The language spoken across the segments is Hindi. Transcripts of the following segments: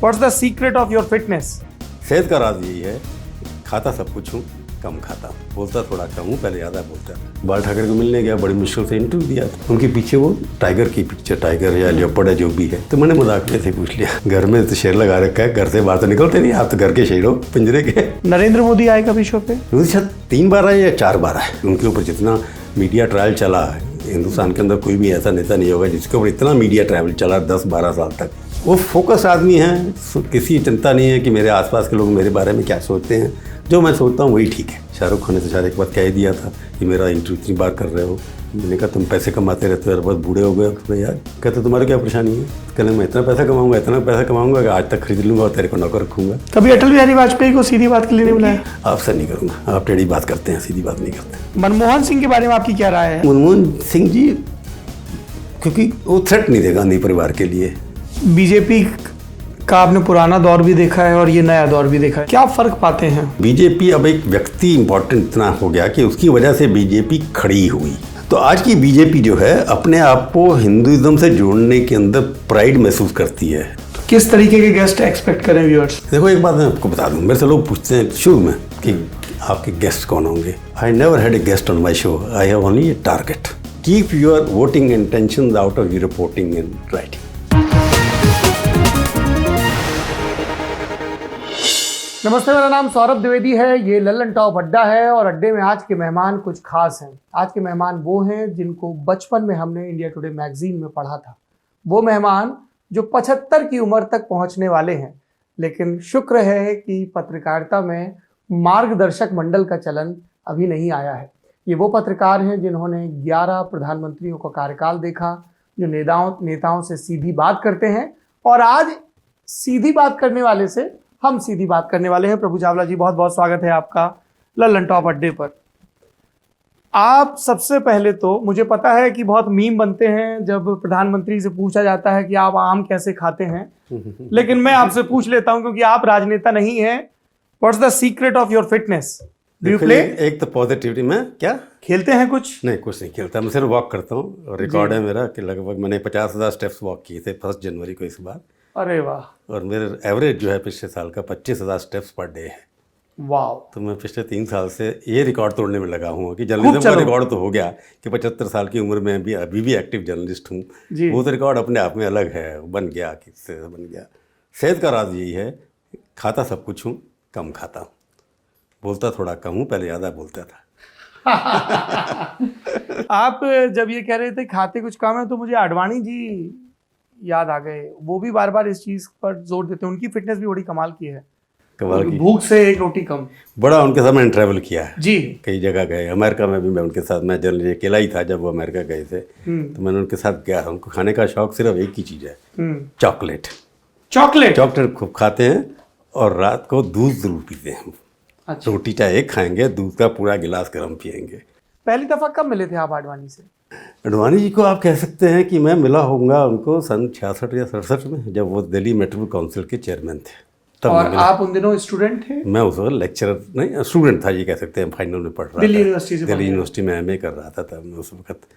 What's the secret of your fitness? सेहत का राज यही है, खाता सब कुछ हूँ, कम खाता, बोलता थोड़ा कम हूँ, पहले ज़्यादा बोलता। बाल ठाकरे को मिलने गया, बड़ी मुश्किल से इंटरव्यू दिया था। उनके पीछे वो टाइगर की पिक्चर, टाइगर या लियोपर्ड है जो भी है, तो मैंने मजाक में से पूछ लिया, घर में तो शेर लगा रखा है, घर से बाहर तो निकलते नहीं, आप तो घर के शेर हो, पिंजरे के। नरेंद्र मोदी आए कभी शो पे? शायद 3 बार आए या 4 बार आए। उनके ऊपर जितना मीडिया ट्रायल चला है, हिंदुस्तान के अंदर कोई भी ऐसा नेता नहीं होगा जिसके ऊपर इतना मीडिया ट्रैवल चला 10-12 साल तक। वो फोकस आदमी हैं, किसी चिंता नहीं है कि मेरे आसपास के लोग मेरे बारे में क्या सोचते हैं। जो मैं सोचता हूँ वही ठीक है। शाहरुख खान ने तो शायद एक बार कह ही दिया था कि मेरा इंटरव्यू इतनी बार कर रहे हो। मैंने कहा तुम पैसे कमाते रहते हो यार, बहुत बूढ़े हो गए तो यार। कहते तुम्हारी क्या परेशानी है? कहने मैं इतना पैसा कमाऊंगा कि आज तक खरीद लूँगा और तेरे को नौकर रखूँगा। कभी अटल बिहारी वाजपेयी को सीधी बात के लिए नहीं बुलाया? आपसे नहीं करूँगा, आप टेढ़ी बात करते हैं, सीधी बात नहीं करते। मनमोहन सिंह के बारे में आपकी क्या राय है? मनमोहन सिंह जी, क्योंकि वो थ्रेट नहीं थे गांधी परिवार के लिए। बीजेपी का आपने पुराना दौर भी देखा है और ये नया दौर भी देखा है, क्या फर्क पाते हैं? बीजेपी अब एक व्यक्ति इंपॉर्टेंट इतना हो गया कि उसकी वजह से बीजेपी खड़ी हुई। तो आज की बीजेपी जो है अपने आप को हिंदुइज्म से जोड़ने के अंदर प्राइड महसूस करती है। तो किस तरीके के गेस्ट एक्सपेक्ट करें व्यूअर्स? देखो एक बात मैं आपको बता दूं, मेरे से लोग पूछते हैं शुरू में कि आपके गेस्ट कौन होंगे। I never had a guest on my show, I have only A target. Keep your voting intentions out of your reporting and writing. नमस्ते, मेरा नाम सौरभ द्विवेदी है, ये लल्लन टॉप अड्डा है और अड्डे में आज के मेहमान कुछ खास हैं। आज के मेहमान वो हैं जिनको बचपन में हमने इंडिया टुडे मैगजीन में पढ़ा था। वो मेहमान जो 75 की उम्र तक पहुंचने वाले हैं, लेकिन शुक्र है कि पत्रकारिता में मार्गदर्शक मंडल का चलन अभी नहीं आया है। ये वो पत्रकार हैं जिन्होंने 11 प्रधानमंत्रियों का कार्यकाल देखा, जो नेताओं से सीधी बात करते हैं। और आज सीधी बात करने वाले से हम सीधी बात करने वाले हैं। प्रभु चावला जी, बहुत बहुत स्वागत है आपका लल्लन टॉप अड्डे पर। आप सबसे पहले तो, मुझे पता है कि बहुत मीम बनते हैं जब प्रधानमंत्री से पूछा जाता है कि आप आम कैसे खाते हैं, लेकिन मैं आपसे पूछ लेता हूं क्योंकि आप राजनेता नहीं हैं। What's the secret of your fitness? Do you play? एक तो पॉजिटिविटी में क्या खेलते हैं? कुछ नहीं खेलता, मैं सिर्फ वॉक करता हूँ। और रिकॉर्ड है मेरा कि लगभग मैंने 50,000 स्टेप्स वॉक किए थे 1 जनवरी को इस बार। अरे वाह। और मेरे एवरेज जो है पिछले साल का 25,000 स्टेप्स पर डे है। वाह। तो मैं पिछले 3 साल से ये रिकॉर्ड तोड़ने में लगा हूँ कि जर्नलिज्म का रिकॉर्ड तो हो गया कि 75 साल की उम्र में भी अभी भी एक्टिव जर्नलिस्ट हूँ। वो तो रिकॉर्ड अपने आप में अलग है, बन गया, किससे बन गया। सेहत का राज यही है, खाता सब कुछ हूँ, कम खाता हूँ, बोलता थोड़ा कम हूँ, पहले ज़्यादा बोलता था। आप जब ये कह रहे थे खाते कुछ कम है, तो मुझे आडवाणी जी याद आ गए। वो भी बार बार इस चीज पर जोर देते हैं, उनकी फिटनेस भी बड़ी कमाल की है। कमाल की, भूख से 1 रोटी कम। बड़ा उनके साथ मैंने ट्रैवल किया है जी, कई जगह गए। अमेरिका में भी मैं उनके साथ, मैं जनरली अकेला ही था जब वो अमेरिका गए थे, तो मैंने उनके साथ गया। उनको खाने का शौक सिर्फ एक ही चीज़ है, चॉकलेट। चॉकलेट खूब खाते हैं और रात को दूध जरूर पीते हैं। अच्छा। रोटी चाहे एक खाएंगे, दूध का पूरा गिलास गर्म पियेंगे। पहली दफा कब मिले थे आप आडवाणी से? आडवाणी जी को आप कह सकते हैं कि मैं मिला होऊंगा उनको सन 66 या 67 में, जब वो दिल्ली मेट्रो काउंसिल के चेयरमैन थे। तब और आप उन दिनों स्टूडेंट थे? मैं उस वक्त लेक्चरर नहीं, स्टूडेंट था, ये कह सकते हैं। फाइनल में पढ़ रहा था दिल्ली यूनिवर्सिटी में MA कर रहा था तब मैं उस वक्त।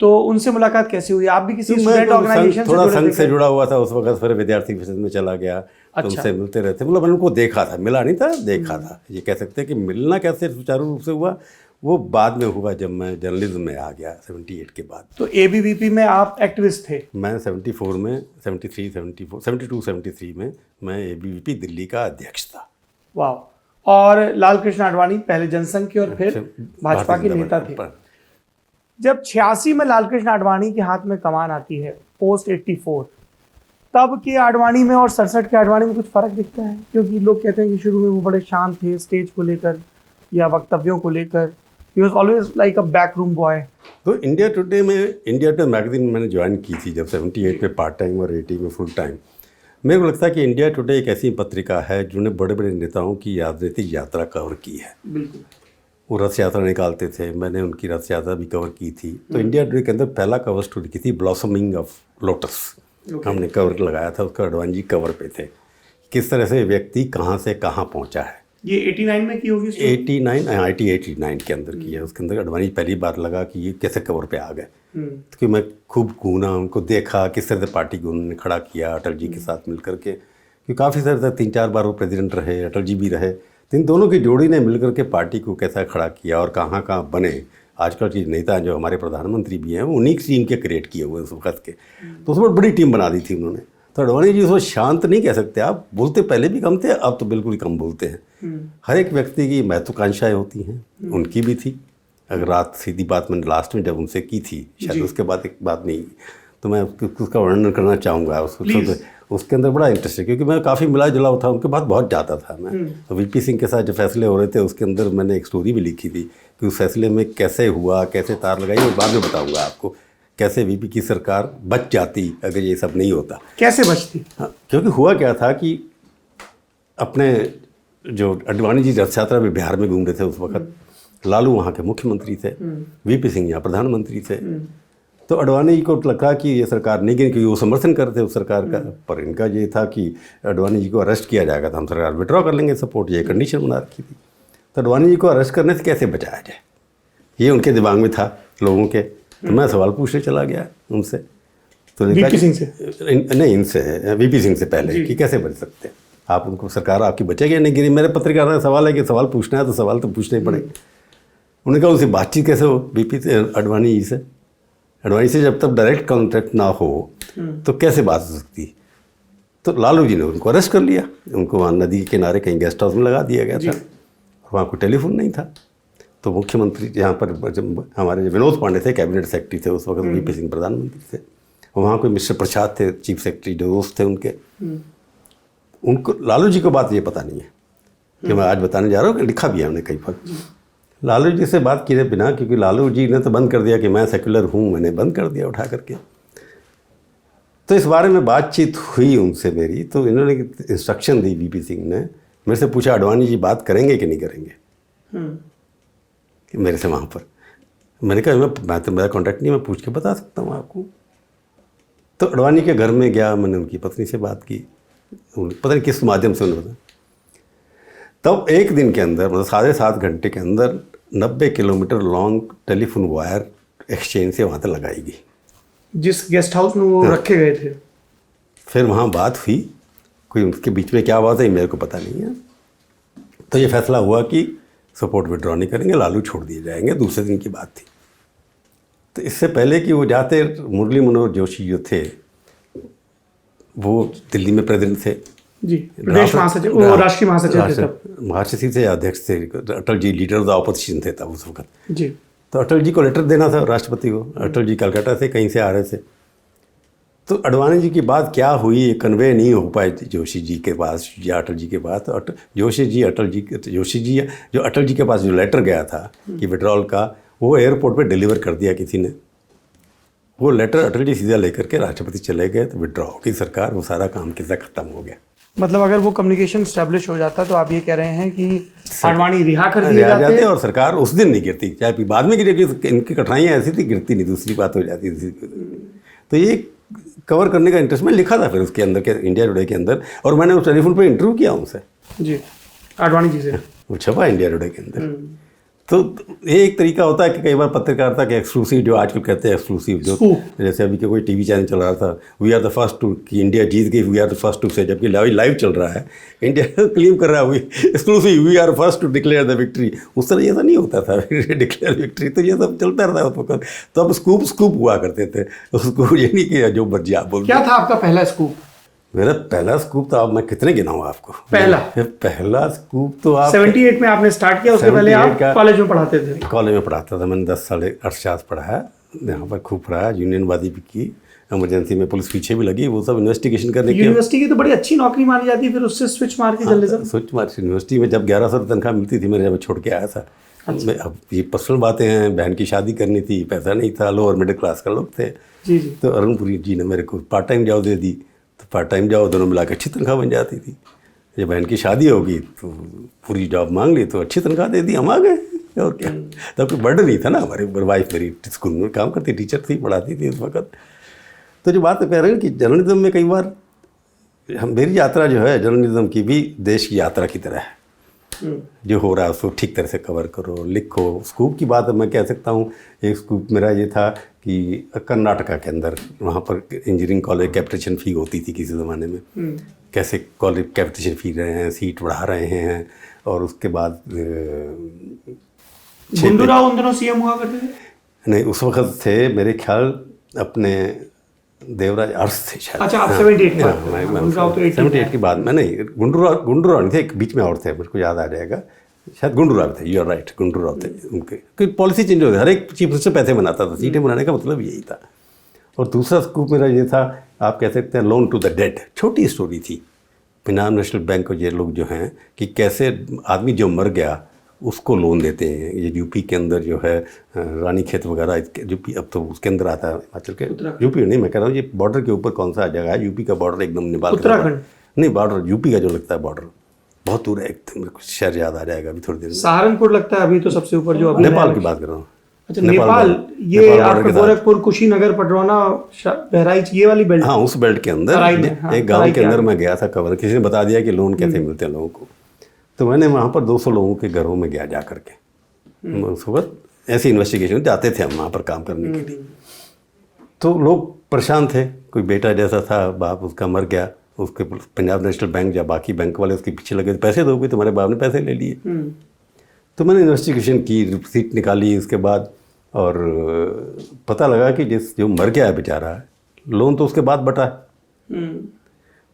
तो उनसे मुलाकात कैसे हुई? आप भी किसी स्टूडेंट ऑर्गेनाइजेशन से थोड़ा संघ से जुड़ा हुआ था उस वक्त, फिर विद्यार्थी परिषद में चला गया। तो उनसे मिलते रहते, मतलब मैंने उनको देखा था, मिला नहीं था, देखा था। ये कह सकते हैं कि मिलना कैसे सुचारू रूप से हुआ, वो बाद में हुआ जब मैं जर्नलिज्म में आ गया 78 के बाद। तो ABVP में आप एक्टिविस्ट थे? मैं 74 में, 72-73 में मैं ABVP दिल्ली का अध्यक्ष था। वाह। और लाल कृष्ण आडवाणी पहले जनसंघ के और फिर भाजपा के नेता थे। जब 86 में लाल कृष्ण आडवाणी के हाथ में कमान आती है, पोस्ट 84, तब के आडवाणी में और 67 के आडवाणी में कुछ फर्क दिखता है? क्योंकि लोग कहते हैं कि शुरू में वो बड़े शांत थे स्टेज को लेकर या वक्तव्यों को लेकर। He was always like a backroom boy. तो इंडिया टुडे मैगजीन मैंने ज्वाइन की थी जब 78 में पार्ट टाइम और 80 में फुल टाइम। मेरे को लगता है कि इंडिया टुडे एक ऐसी पत्रिका है जिन्होंने बड़े बड़े नेताओं की राजनीतिक यात्रा कवर की है। बिल्कुल। वो रथ यात्रा निकालते थे, मैंने उनकी रथ यात्रा भी कवर की थी। तो इंडिया टुडे के अंदर पहला कवर स्टोरी की थी ब्लॉसमिंग ऑफ लोटस। हमने कवर लगाया था, उसका आडवाणी जी कवर पे थे। किस तरह से व्यक्ति कहाँ से कहाँ पहुँचा है। ये 89 में की होगी? 89 के अंदर की है। उसके अंदर आडवाणी पहली बार लगा कि ये कैसे कवर पे आ गए। क्योंकि मैं खूब घूना, उनको देखा किस तरह से पार्टी को उन्होंने खड़ा किया अटल जी के साथ मिल करके। कि काफ़ी सारे तक 3-4 बार वो प्रेसिडेंट रहे, अटल जी भी रहे, तो इन दोनों की जोड़ी ने मिलकर के पार्टी को कैसा खड़ा किया और कहाँ कहाँ बने। आजकल की नेता जो हमारे प्रधानमंत्री भी हैं वो उन्हीं टीम के क्रिएट किए हुए उस वक्त के, तो उसमें बड़ी टीम बना दी थी उन्होंने। तो अडवाणी जी उसको शांत नहीं कह सकते आप, बोलते पहले भी कम थे, अब तो बिल्कुल ही कम बोलते हैं। हर एक व्यक्ति की महत्वाकांक्षाएँ होती हैं, उनकी भी थी। अगर रात सीधी बात मैंने लास्ट में जब उनसे की थी, शायद उसके बाद एक बात नहीं, तो मैं उसका वर्णन करना चाहूँगा। उसके अंदर बड़ा इंटरेस्ट है, क्योंकि मैं काफ़ी मिला जुला था, उनके बाद बहुत जाता था मैं। तो वीपी सिंह के साथ जो फैसले हो रहे थे उसके अंदर मैंने एक स्टोरी भी लिखी थी कि उस फैसले में कैसे हुआ, कैसे तार लगाई, और बाद में बताऊँगा आपको कैसे वीपी की सरकार बच जाती अगर ये सब नहीं होता। कैसे बचती? हाँ, क्योंकि हुआ क्या था कि अपने जो अडवाणी जी रथ यात्रा में बिहार में घूम रहे थे उस वक्त, लालू वहाँ के मुख्यमंत्री थे, वीपी सिंह यहाँ प्रधानमंत्री थे। तो अडवाणी जी को लगा कि ये सरकार नहीं गिनी, क्योंकि वो समर्थन करते उस सरकार का, पर इनका ये था कि अडवाणी जी को अरेस्ट किया जाएगा तो हम सरकार विड्रॉ कर लेंगे सपोर्ट, ये कंडीशन बना रखी थी। तो अडवाणी जी को अरेस्ट करने से कैसे बचाया जाए, ये उनके दिमाग में था लोगों के। तो मैं सवाल पूछने चला गया उनसे, तो वीपी सिंह से नहीं, इनसे, वीपी सिंह से पहले कि कैसे बच सकते हैं आप, उनको सरकार आपकी बचेगी नहीं गिरी। मेरे पत्रकार का सवाल है कि सवाल पूछना है तो सवाल तो पूछने ही पड़ेंगे। उन्होंने कहा उनसे बातचीत कैसे हो वीपी अडवाणी जी से, अडवाणी से जब तक डायरेक्ट कॉन्टैक्ट ना हो तो कैसे बात हो सकती। तो लालू जी ने उनको अरेस्ट कर लिया, उनको वहाँ नदी के किनारे कहीं गेस्ट हाउस में लगा दिया गया था, वहाँ कोई टेलीफोन नहीं था। तो मुख्यमंत्री यहाँ पर हमारे जो विनोद पांडे थे कैबिनेट सेक्रेटरी थे उस वक्त, वीपी सिंह प्रधानमंत्री थे, वहाँ कोई मिस्टर प्रसाद थे चीफ सेक्रेटरी, जो दोस्त थे उनके। उनको लालू जी को बात ये पता नहीं है कि मैं आज बताने जा रहा हूँ, लिखा भी है हमने कई पर। लालू जी से बात किए बिना, क्योंकि लालू जी ने तो बंद कर दिया कि मैं सेक्युलर हूँ, मैंने बंद कर दिया उठा करके। तो इस बारे में बातचीत हुई उनसे मेरी, तो इन्होंने इंस्ट्रक्शन दी, वीपी सिंह ने मेरे से पूछा अडवाणी जी बात करेंगे कि नहीं करेंगे मेरे से वहाँ पर। मैंने कहा मैं तो मेरा कॉन्टैक्ट नहीं, मैं पूछ के बता सकता हूँ आपको। तो अडवाणी के घर में गया, मैंने उनकी पत्नी से बात की, पता नहीं किस माध्यम से उन्होंने बताया। तब एक दिन के अंदर, मतलब 7.5 घंटे के अंदर 90 kilometre long telephone wire exchange से वहाँ तक लगाई गई, जिस गेस्ट हाउस में वो रखे गए थे। फिर वहाँ बात हुई, कोई उनके बीच में क्या बात है मेरे को पता नहीं है। तो ये फैसला हुआ कि सपोर्ट विड्रॉ नहीं करेंगे, लालू छोड़ दिए जाएंगे। दूसरे दिन की बात थी। तो इससे पहले कि वो जाते, मुरली मनोहर जोशी जो थे वो दिल्ली में प्रेसिडेंट थे जी, प्रदेश महासचिव, वो राष्ट्रीय महासचिव थे तब, महासचिव थे, अध्यक्ष थे। Atal ji leader of the opposition थे तब उस वक्त जी। तो अटल जी को लेटर देना था राष्ट्रपति को। अटल जी कलकत्ता से कहीं से आ रहे थे। तो अडवाणी जी की बात क्या हुई, कन्वे नहीं हो पाई जोशी जी के पास या अटल जी के पास। तो जोशी जी जो अटल जी के पास जो लेटर गया था कि विड्रॉल का, वो एयरपोर्ट पे डिलीवर कर दिया किसी ने। वो लेटर अटल जी सीधा लेकर के राष्ट्रपति चले गए, तो विड्रॉ की सरकार, वो सारा काम किसका खत्म हो गया। मतलब अगर वो कम्युनिकेशन स्टैब्लिश हो जाता तो आप ये कह रहे हैं कि अडवाणी रिहा कर दिए जाते और सरकार उस दिन नहीं गिरती, चाहे बाद में गिरेगी। इनकी कठिनाइयाँ ऐसी थी, गिरती नहीं, दूसरी बात हो जाती थी। तो ये कवर करने का इंटरेस्ट मैं लिखा था फिर उसके अंदर के इंडिया टुडे के अंदर, और मैंने उस टेलीफोन पे इंटरव्यू किया उनसे जी, अडवाणी जी से, वो छपा इंडिया टुडे के अंदर। तो ये एक तरीका होता है कि कई बार पत्रकारिता के एक्सक्लूसिव, जो आजकल कहते हैं एक्सक्लूसिव, जो जैसे अभी कोई टीवी चैनल चल रहा था, we are the first to, कि इंडिया जीत गई, we are the first to से, जबकि लाइव चल रहा है, इंडिया क्लेम कर रहा है exclusive, we are first to declare the victory. उस तरह ऐसा नहीं होता था डिक्लेयर विक्ट्री, तो ये सब चलता रहता है उस वक्त। तो अब स्कूप हुआ करते थे, उसको ये नहीं कि जो मर्जी आप बोल। क्या था आपका पहला स्कूप? मेरा पहला स्कूप तो अब मैं कितने गिनाऊँ आपको। पहला स्कूप तो आप 78 में आपने स्टार्ट किया, उसके पहले आप कॉलेज में पढ़ाते थे? कॉलेज में पढ़ाता था, मैंने 10 साढ़े 8 पढ़ा है यहाँ पर, खूब पढ़ा है। यूनियनबाजी भी की, इमरजेंसी में पुलिस पीछे भी लगी, वो सब इन्वेस्टिगेशन करने की। यूनिवर्सिटी की तो बड़ी अच्छी नौकरी मानी जाती है, फिर उससे स्विच मार के जर्नलिज्म। स्विच मार, यूनिवर्सिटी में जब 1100 तनख्वाह मिलती थी मेरे, जब मैं छोड़ के आया था। अब ये पर्सनल बातें हैं, बहन की शादी करनी थी, पैसा नहीं था, लोअर मिडिल क्लास का लोग थे जी। तो अरुणपुरी जी ने मेरे को पार्ट टाइम जॉब दे दी, तो पार्ट टाइम जॉब दोनों मिला के अच्छी तनख्वाह बन जाती थी। जब बहन की शादी होगी तो पूरी जॉब मांग ली, तो अच्छी तनख्वाह दे दी, हम आ गए, और क्या। तब कोई बर्डन नहीं था ना, हमारी वाइफ मेरी स्कूल में काम करती, टीचर थी, पढ़ाती थी उस वक्त। तो जो बात कह रहे हैं कि जर्नलिज्म में कई बार मेरी यात्रा जो है जर्नलिज्म की भी देश की यात्रा की तरह है। जो हो रहा है उसको ठीक तरह से कवर करो, लिखो। स्कूप की बात मैं कह सकता हूँ, एक स्कूप मेरा ये था कि कर्नाटका के अंदर वहाँ पर इंजीनियरिंग कॉलेज कैपिटेशन फ़ी होती थी किसी ज़माने में, कैसे कॉलेज कैपिटेशन फ़ी रहे हैं, सीट बढ़ा रहे हैं। और उसके बाद गुंडू राव उन दिनों सीएम हुआ करते थे? नहीं, उस वक्त थे मेरे ख्याल अपने देवराज अरस थे शायद। अच्छा, आप 78 में? गुंडू राव तो 78 की बाद में नहीं, गुंडू राव नहीं थे, एक बीच में और थे, मेरे को याद आ जाएगा, शायद गुंडू राव थे। You are right, Gundu Rao थे। उनके कोई पॉलिसी चेंज हो गई, हर एक चीफ मिनिस्टर पैसे बनाता था, सीटें बनाने का मतलब यही था। और दूसरा स्कूप मेरा ये था, आप कह सकते हैं लोन टू द डेड। छोटी स्टोरी थी, पंजाब नेशनल बैंक और ये लोग जो हैं कि कैसे आदमी जो मर गया उसको लोन देते हैं। ये यूपी के अंदर जो है रानी खेत वगैरह, यूपी अब तो उसके अंदर आता है, हिमाचल के यूपी नहीं, मैं कह रहा हूँ ये बॉर्डर के ऊपर कौन सा जगह है, यूपी का बॉर्डर एकदम नेपाल, उत्तराखंड नहीं, बॉर्डर यूपी का जो लगता है बॉर्डर बहुत दूर है एकदम, मेरे को शहर याद आ जाएगा अभी थोड़ी देर में। सहारनपुर लगता है अभी तो सबसे ऊपर जो नेपाल की बात कर रहा हूँ। अच्छा, नेपाल, ये आपका गोरखपुर, कुशीनगर, पडरौना, बहराइच, ये वाली बेल्ट? हाँ, उस बेल्ट के अंदर एक गांव के अंदर मैं गया था कवर, किसी ने बता दिया कि लोन कैसे मिलते हैं लोगों को, तो मैंने वहाँ पर 200 लोगों के घरों में गया जा करके। उस वक्त ऐसी इन्वेस्टिगेशन जाते थे हम वहाँ पर काम करने के लिए। तो लोग परेशान थे, कोई बेटा जैसा था, बाप उसका मर गया, उसके पंजाब नेशनल बैंक या बाकी बैंक वाले उसके पीछे लगे, पैसे दोगे, तुम्हारे बाप ने पैसे ले लिए। तो मैंने इन्वेस्टिगेशन की, रिसीट निकाली उसके बाद, और पता लगा कि जो मर गया है बेचारा, लोन तो उसके बाद बटा है।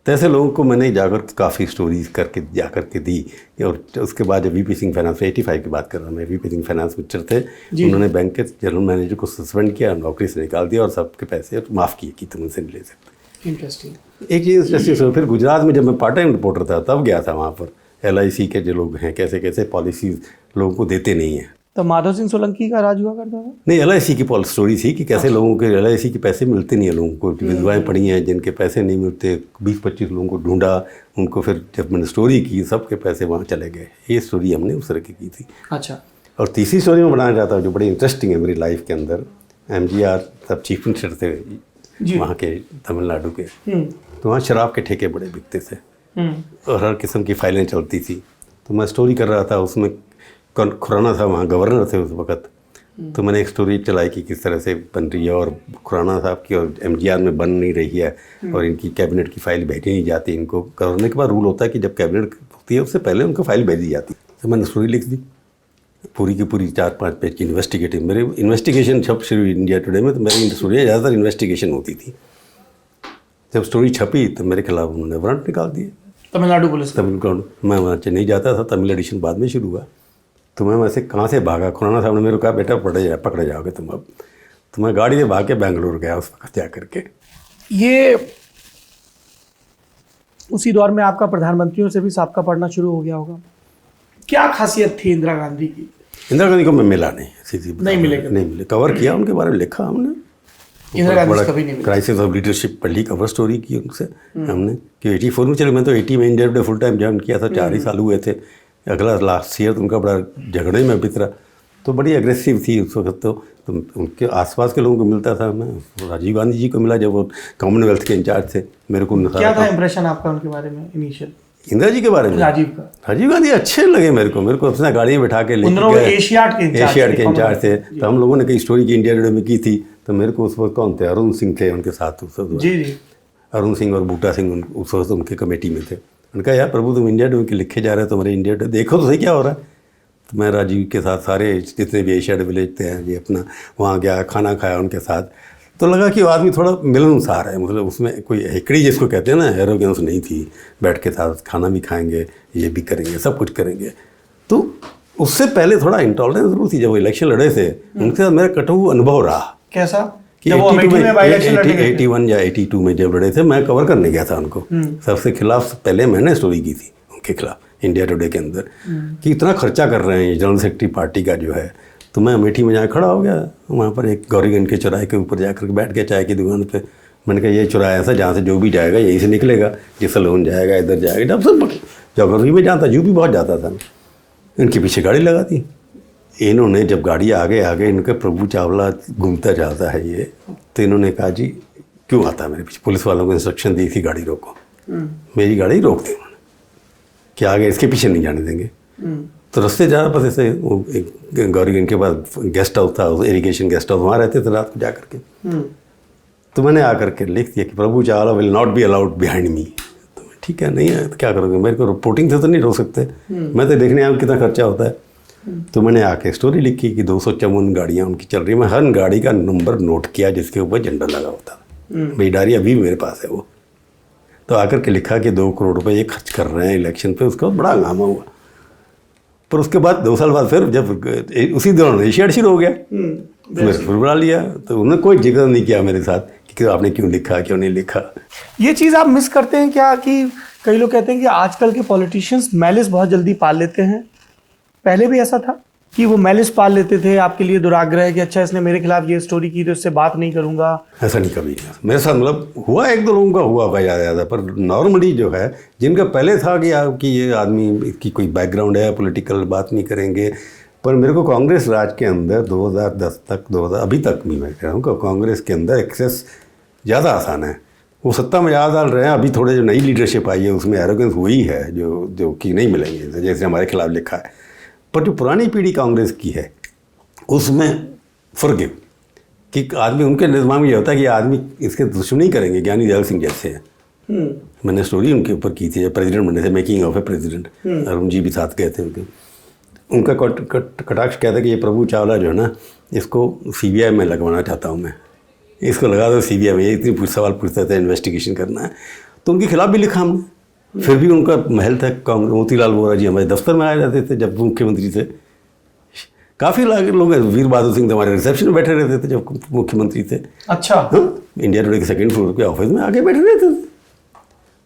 तो ऐसे लोगों को मैंने जाकर काफ़ी स्टोरीज करके जा करके दी। और उसके बाद जब वीपी सिंह फाइनेंस, 85 की बात कर रहा हूँ मैं, वीपी सिंह फाइनेंस मिनिस्टर थे, उन्होंने बैंक के जनरल मैनेजर को सस्पेंड किया, नौकरी से निकाल दिया और सबके पैसे माफ़ किए कि तुम उनसे नहीं ले सकते। इंटरेस्टिंग। एक चीज़ इंटरेस्टिंग, फिर गुजरात में जब मैं पार्ट टाइम रिपोर्टर था तब गया था वहाँ पर, LIC के जो लोग हैं कैसे कैसे पॉलिसीज लोगों को देते नहीं हैं। तो माधव सिंह सोलंकी का राज हुआ करता था? नहीं, LIC की स्टोरी थी कि कैसे लोगों के LIC के पैसे मिलते नहीं है लोगों को, विधवाएं पड़ी हैं जिनके पैसे नहीं मिलते, 20-25 लोगों को ढूंढा, उनको फिर जब मैंने स्टोरी की सबके पैसे वहाँ चले गए। ये स्टोरी हमने उस तरह की थी। अच्छा। और तीसरी स्टोरी में बनाना चाहता हूँ जो बड़ी इंटरेस्टिंग है मेरी लाइफ के अंदर। MGR तब चीफ मिनिस्टर थे वहाँ के, तमिलनाडु के, तो वहाँ शराब के ठेके बड़े बिकते थे और हर किस्म की फाइलें चलती थी। तो मैं स्टोरी कर रहा था, उसमें खुराना था वहाँ गवर्नर थे उस वक्त, तो मैंने एक स्टोरी चलाई कि किस तरह से बन रही है, और खुराना साहब की और MGR में बन नहीं रही है, और इनकी कैबिनेट की फाइल भेजी नहीं जाती। इनको गवर्नर के बाद रूल होता है कि जब कैबिनेट होती है उससे पहले उनको फाइल भेजी जाती। तो मैंने स्टोरी लिख दी पूरी की पूरी, 4-5 पेज की इन्वेस्टिगेटिव। मेरे इन्वेस्टिगेशन जब शुरू हुई इंडिया टुडे में, तो मेरी स्टोरी ज़्यादातर इन्वेस्टिगेशन होती थी। जब स्टोरी छपी तो मेरे खिलाफ उन्होंने वारंट निकाल दिए, तमिलनाडु पुलिस। तमिलनाडु, मैं वहाँ चेन्नई जाता था, तमिल एडिशन बाद में शुरू हुआ। तो मैं वैसे कहाँ से भागा, खुराना साहब ने मेरे को कहा बेटा पकड़े जाओगे तुम अब। तो मैं गाड़ी से भाग के बेंगलुरु गया उस वक्त जा करके। ये उसी दौर में आपका प्रधानमंत्रियों से भी साबका पढ़ना शुरू हो गया होगा। क्या खासियत थी इंदिरा गांधी की? इंदिरा गांधी को मैं मिला नहीं, सीधी नहीं मिले, कवर किया उनके बारे में, लिखा हमने। इंदिरा गांधी कभी नहीं मिले। क्राइसिस ऑफ लीडरशिप पढ़ी, कवर स्टोरी की उनसे हमने कि 84 में चले। मैं तो 80 में India today full time join किया था, 4 ही साल हुए थे। अगला लास्ट ईयर तो उनका बड़ा झगड़े में बितरा, तो बड़ी एग्रेसिव थी उस वक्त। तो उनके आसपास के लोगों को मिलता था मैं। राजीव गांधी जी को मिला जब वो कॉमनवेल्थ के इंचार्ज थे। मेरे को क्या था इंप्रेशन आपका उनके बारे में इनिशियल? इंदिरा जी के बारे में? राजीव गांधी अच्छे लगे मेरे को अपना गाड़ी में बैठा के लेके गए। एशियाड के इंचार्ज थे। तो हम लोगों ने कई स्टोरी की इंडिया टुडे में की थी। तो मेरे को उस वक्त कौन थे, अरुण सिंह थे उनके साथ उस वक्त। जी। अरुण सिंह और बूटा सिंह उस वक्त उनके कमेटी में थे। उनका यार प्रभु तुम इंडिया टुडे के लिखे जा रहे हो, तुम्हारे इंडिया टुडे देखो तो सही क्या हो रहा है। तो मैं राजीव के साथ सारे जितने भी एशियाड विलेज थे ये अपना वहाँ गया, खाना खाया उनके साथ। तो लगा कि वो आदमी थोड़ा मिलनसार है, मतलब उसमें कोई हिकड़ी जिसको कहते हैं ना, एरोगेंस नहीं थी। बैठ के साथ खाना भी खाएंगे, ये भी करेंगे, सब कुछ करेंगे। तो उससे पहले थोड़ा इंटॉलरेंस जरूर थी। जब वो इलेक्शन लड़े थे उनके साथ मेरा कटु अनुभव रहा। कैसा? कि 81 या 82 में जब लड़े थे, मैं कवर करने गया था उनको। सबसे खिलाफ पहले मैंने स्टोरी की थी उनके खिलाफ इंडिया टुडे के अंदर कि इतना खर्चा कर रहे हैं जनरल सेक्रेटरी पार्टी का जो है। तो मैं अमेठी में जाकर खड़ा हो गया वहाँ पर, एक गौरीगंज के चौराहे के ऊपर जाकर बैठ गया चाय की दुकान पे। मैंने कहा ये चौराहा ऐसा जहाँ से जो भी जाएगा यहीं से निकलेगा, जिस सलोन जाएगा इधर जाएगा। जब सब जोग्राफी में जाता, जू भी बहुत जाता था। इनके पीछे गाड़ी लगा दी इन्होंने। जब गाड़ी आगे इनका प्रभु चावला घूमता जाता है ये, तो इन्होंने कहा जी क्यों आता है मेरे पीछे। पुलिस वालों को इंस्ट्रक्शन दी थी गाड़ी रोको। मेरी गाड़ी रोक दी उन्होंने कि आगे इसके पीछे नहीं जाने देंगे। तो रास्ते जा रहा, बस ऐसे वो एक गौरीगंज के पास गेस्ट हाउस था, इरिगेशन गेस्ट हाउस, वहाँ रहते थे रात को जा करके। तो मैंने आकर के लिख दिया कि Prabhu Chawla will not be allowed behind me. तो ठीक है, नहीं है तो क्या करोगे, मेरे को रिपोर्टिंग से तो नहीं रोक सकते, मैं तो देखने आया कितना खर्चा होता है। तो मैंने आके स्टोरी लिखी कि 254 गाड़ियाँ उनकी चल रही है। मैं हर गाड़ी का नंबर नोट किया जिसके ऊपर झंडा लगा होता, मेरी डायरी अभी भी मेरे पास है वो। तो आकर के लिखा कि 2 करोड़ रुपए ये खर्च कर रहे हैं इलेक्शन पे। उसका बड़ा हंगामा हुआ। पर उसके बाद 2 साल बाद फिर जब उसी दौरान एशियाड शुरू हो गया, मैं फिर बुला लिया। तो उन्होंने कोई जिक्र नहीं किया मेरे साथ कि आपने क्यों लिखा, क्यों नहीं लिखा। ये चीज़ आप मिस करते हैं क्या कि कई लोग कहते हैं कि आजकल के पॉलिटिशियंस मैलिस बहुत जल्दी पाल लेते हैं? पहले भी ऐसा था कि वो मैलिस पाल लेते थे आपके लिए दुराग्रह कि अच्छा इसने मेरे खिलाफ ये स्टोरी की तो इससे बात नहीं करूंगा? ऐसा नहीं कभी मेरे साथ, मतलब हुआ एक दो लोगों का हुआ होगा ज़्यादा, पर नॉर्मली जो है जिनका पहले था कि आपकी ये आदमी की कोई बैकग्राउंड है, पॉलिटिकल बात नहीं करेंगे। पर मेरे को कांग्रेस राज के अंदर 2010 तक 2000 अभी तक भी मैं कह रहा हूँ कि कांग्रेस के अंदर एक्सेस ज़्यादा आसान है। वो सत्ता में ज़्यादा डाल रहे हैं। अभी थोड़े जो नई लीडरशिप आई है उसमें एरोगेंस हुई है जो कि नहीं मिलेंगे, जैसे हमारे खिलाफ लिखा है। पर जो पुरानी पीढ़ी कांग्रेस की है उसमें फर्क है कि आदमी, उनके निज़ाम में ये होता है कि आदमी इसके दुश्मनी करेंगे। ज्ञानी दयाल सिंह जैसे हैं, मैंने स्टोरी उनके ऊपर की थी, प्रेसिडेंट बनने से, making of a president. Arun ji भी साथ गए थे उनके। उनका कटाक्ष कहता है कि ये प्रभु चावला जो है ना, इसको CBI में लगवाना चाहता हूँ मैं, इसको लगा दो CBI में। ये इतनी सवाल पूछते थे, इन्वेस्टिगेशन करना है। तो उनके खिलाफ भी लिखा हमने। फिर भी उनका महल था, मोतीलाल वोरा जी हमारे दफ्तर में आए रहते थे जब मुख्यमंत्री थे। काफ़ी लोग, वीर बहादुर सिंह तो हमारे रिसेप्शन में बैठे रहते थे जब मुख्यमंत्री थे। अच्छा। इंडिया टुडे के 2nd फ्लोर के ऑफिस में आके बैठे रहते थे।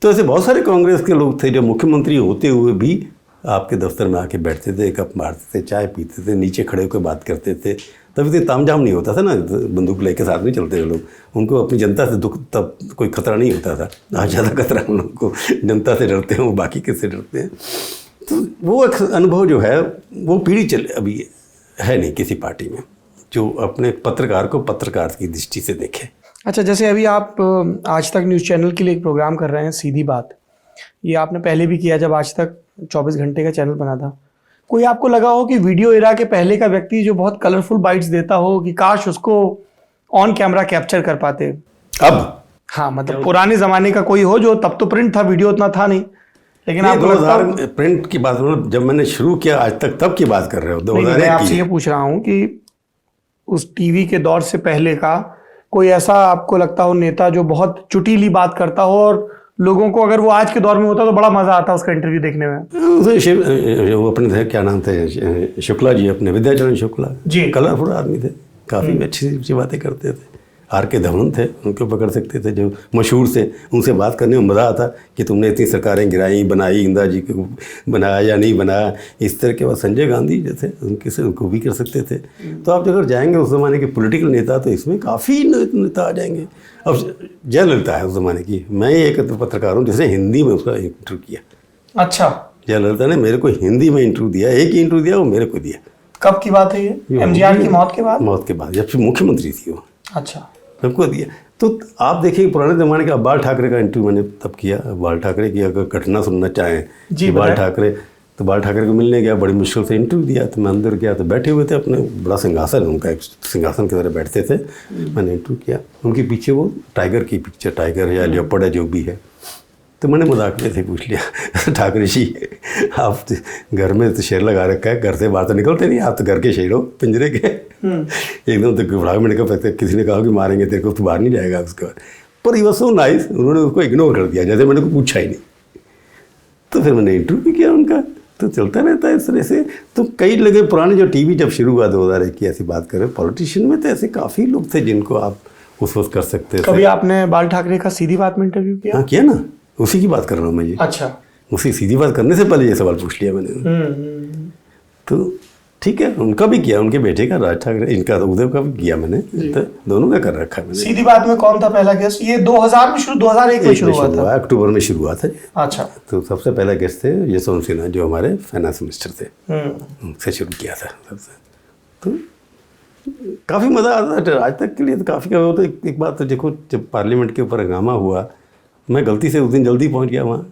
तो ऐसे बहुत सारे कांग्रेस के लोग थे जो मुख्यमंत्री होते हुए भी आपके दफ्तर में आके बैठते थे, कप मारते थे, चाय पीते थे, नीचे खड़े होकर बात करते थे। तभी तो तामझाम नहीं होता था ना, बंदूक लेके साथ नहीं चलते थे लोग। उनको अपनी जनता से दुख, तब कोई खतरा नहीं होता था। आज ज़्यादा खतरा हम लोग को, जनता से डरते हैं, वो बाकी किससे डरते हैं। तो वो एक अनुभव जो है वो पीढ़ी चले अभी है नहीं किसी पार्टी में जो अपने पत्रकार को पत्रकार की दृष्टि से देखे। अच्छा, जैसे अभी आप आज तक न्यूज़ चैनल के लिए एक प्रोग्राम कर रहे हैं, सीधी बात। ये आपने पहले भी किया जब आज तक 24 घंटे का चैनल बना था। कोई आपको लगा हो कि वीडियो एरा के पहले का व्यक्ति जो बहुत कलरफुल बाइट्स देता हो कि काश उसको ऑन कैमरा कैप्चर कर पाते अब? हाँ, मतलब पुराने ज़माने का कोई हो जो, तब तो प्रिंट था, वीडियो उतना था नहीं, लेकिन आप 2000 प्रिंट की बात, जब मैंने शुरू किया आज तक तब की बात कर रहे हो? 2001 मैं आपसे ये पूछ रहा हूँ कि उस टीवी के दौर से पहले का कोई ऐसा आपको लगता हो नेता जो बहुत चुटीली बात करता हो और लोगों को, अगर वो आज के दौर में होता तो बड़ा मजा आता उसका इंटरव्यू देखने में? वो अपने थे, क्या नाम थे, शुक्ला जी, अपने विद्याचरण शुक्ला जी, कलरफुल आदमी थे, काफ़ी अच्छी बातें करते थे। R.K. धवन थे, उनको पकड़ सकते थे जो मशहूर थे, उनसे बात करने में मज़ा आता कि तुमने इतनी सरकारें गिराई, बनाई, इंदिरा जी को बनाया या नहीं बनाया, इस तरह के। बाद संजय गांधी जो थे उनको भी कर सकते थे। तो आप अगर जाएंगे उस ज़माने के पॉलिटिकल नेता तो इसमें काफ़ी नेता आ जाएंगे। अब जयललिता है उस ज़माने की, मैं एक पत्रकार हूँ जिसने हिंदी में उसका इंटरव्यू किया। अच्छा। जयललिता ने मेरे को हिंदी में इंटरव्यू दिया, एक ही इंटरव्यू दिया, वो मेरे को दिया। कब की बात है ये? MGR की मौत के बाद? मौत के बाद, जब फिर मुख्यमंत्री थी वो। अच्छा। सबको दिया। तो आप देखिए पुराने ज़माने का, बाल ठाकरे का इंटरव्यू मैंने तब किया। बाल ठाकरे की अगर घटना सुनना चाहें जी, बाल ठाकरे को मिलने गया, बड़ी मुश्किल से इंटरव्यू दिया। तो मैं अंदर गया तो बैठे हुए थे, अपने बड़ा सिंहासन, उनका एक सिंहासन की तरह बैठते थे। मैंने इंटरव्यू किया, उनके पीछे वो टाइगर की पिक्चर, टाइगर या लेपर्ड है जो भी है। तो मैंने मजाक में से पूछ लिया, ठाकरे जी आप घर में तो शेर लगा रखा है, घर से बाहर तो निकलते नहीं, आप तो घर के शेर हो, पिंजरे के। एकदम तो घबराहट में निकल सकते, किसी ने कहा कि मारेंगे तेरे को, तो बाहर नहीं जाएगा उसके बाद। पर ही वॉज सो नाइस, उन्होंने उसको इग्नोर कर दिया जैसे मैंने को पूछा ही नहीं। तो फिर मैंने इंटरव्यू किया उनका। तो चलता रहता है इस तरह से। तो कई लगे पुराने जो टीवी जब शुरू हुआ 2001 की, ऐसी बात करें, पॉलिटिशियन में तो ऐसे काफ़ी लोग थे जिनको आप उस वक्त कर सकते थे। कभी आपने बाल ठाकरे का सीधी बात में इंटरव्यू किया? हाँ, किया ना, उसी की बात कर रहा हूँ मैं ये। अच्छा। उसी सीधी बात करने से पहले ये सवाल पूछ लिया मैंने। तो ठीक है, उनका भी किया, उनके बेटे का, राज ठाकरे, इनका उदय का भी किया मैंने। तो दोनों का कर रखा है मैंने। सीधी बात में कौन था पहला गेस्ट? ये 2000 में शुरू, 2001 में शुरू हुआ था, अक्टूबर में शुरू हुआ था। अच्छा। तो सबसे पहला गेस्ट थे यशवंत सिन्हा जो हमारे फाइनेंस मिनिस्टर थे, उनसे शुरू किया था सबसे। तो काफ़ी मज़ा आता था आज तक के लिए। तो काफ़ी का होता। एक बात तो देखो, जब पार्लियामेंट के ऊपर हंगामा हुआ, मैं गलती से उस दिन जल्दी पहुंच गया वहाँ,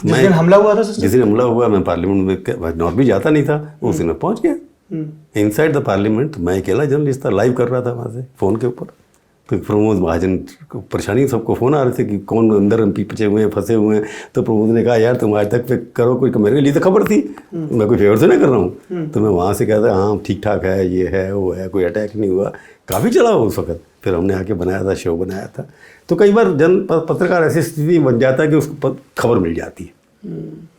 जिस दिन हमला हुआ था जिस दिन हमला हुआ मैं पार्लियामेंट में नॉर्थ भी जाता नहीं था, उस दिन मैं पहुंच गया इनसाइड द पार्लियामेंट। मैं अकेला जर्नलिस्ट था, लाइव कर रहा था वहाँ से फ़ोन के ऊपर। तो प्रमोद महाजन को परेशानी, सबको फ़ोन आ रहे थे कि कौन अंदर एमपी पचे हुए हैं, फंसे हुए हैं। तो प्रमोद ने कहा यार तुम आज तक पे करो कोई, मेरे लिए तो खबर थी, मैं कोई फेवर से नहीं कर रहा हूँ। तो मैं वहाँ से कहता हाँ ठीक ठाक है, ये है वो है, कोई अटैक नहीं हुआ। काफ़ी चला उस वक्त। फिर हमने आके बनाया था, शो बनाया था। तो कई बार पत्रकार ऐसी स्थिति बन जाता है कि उसको खबर मिल जाती है।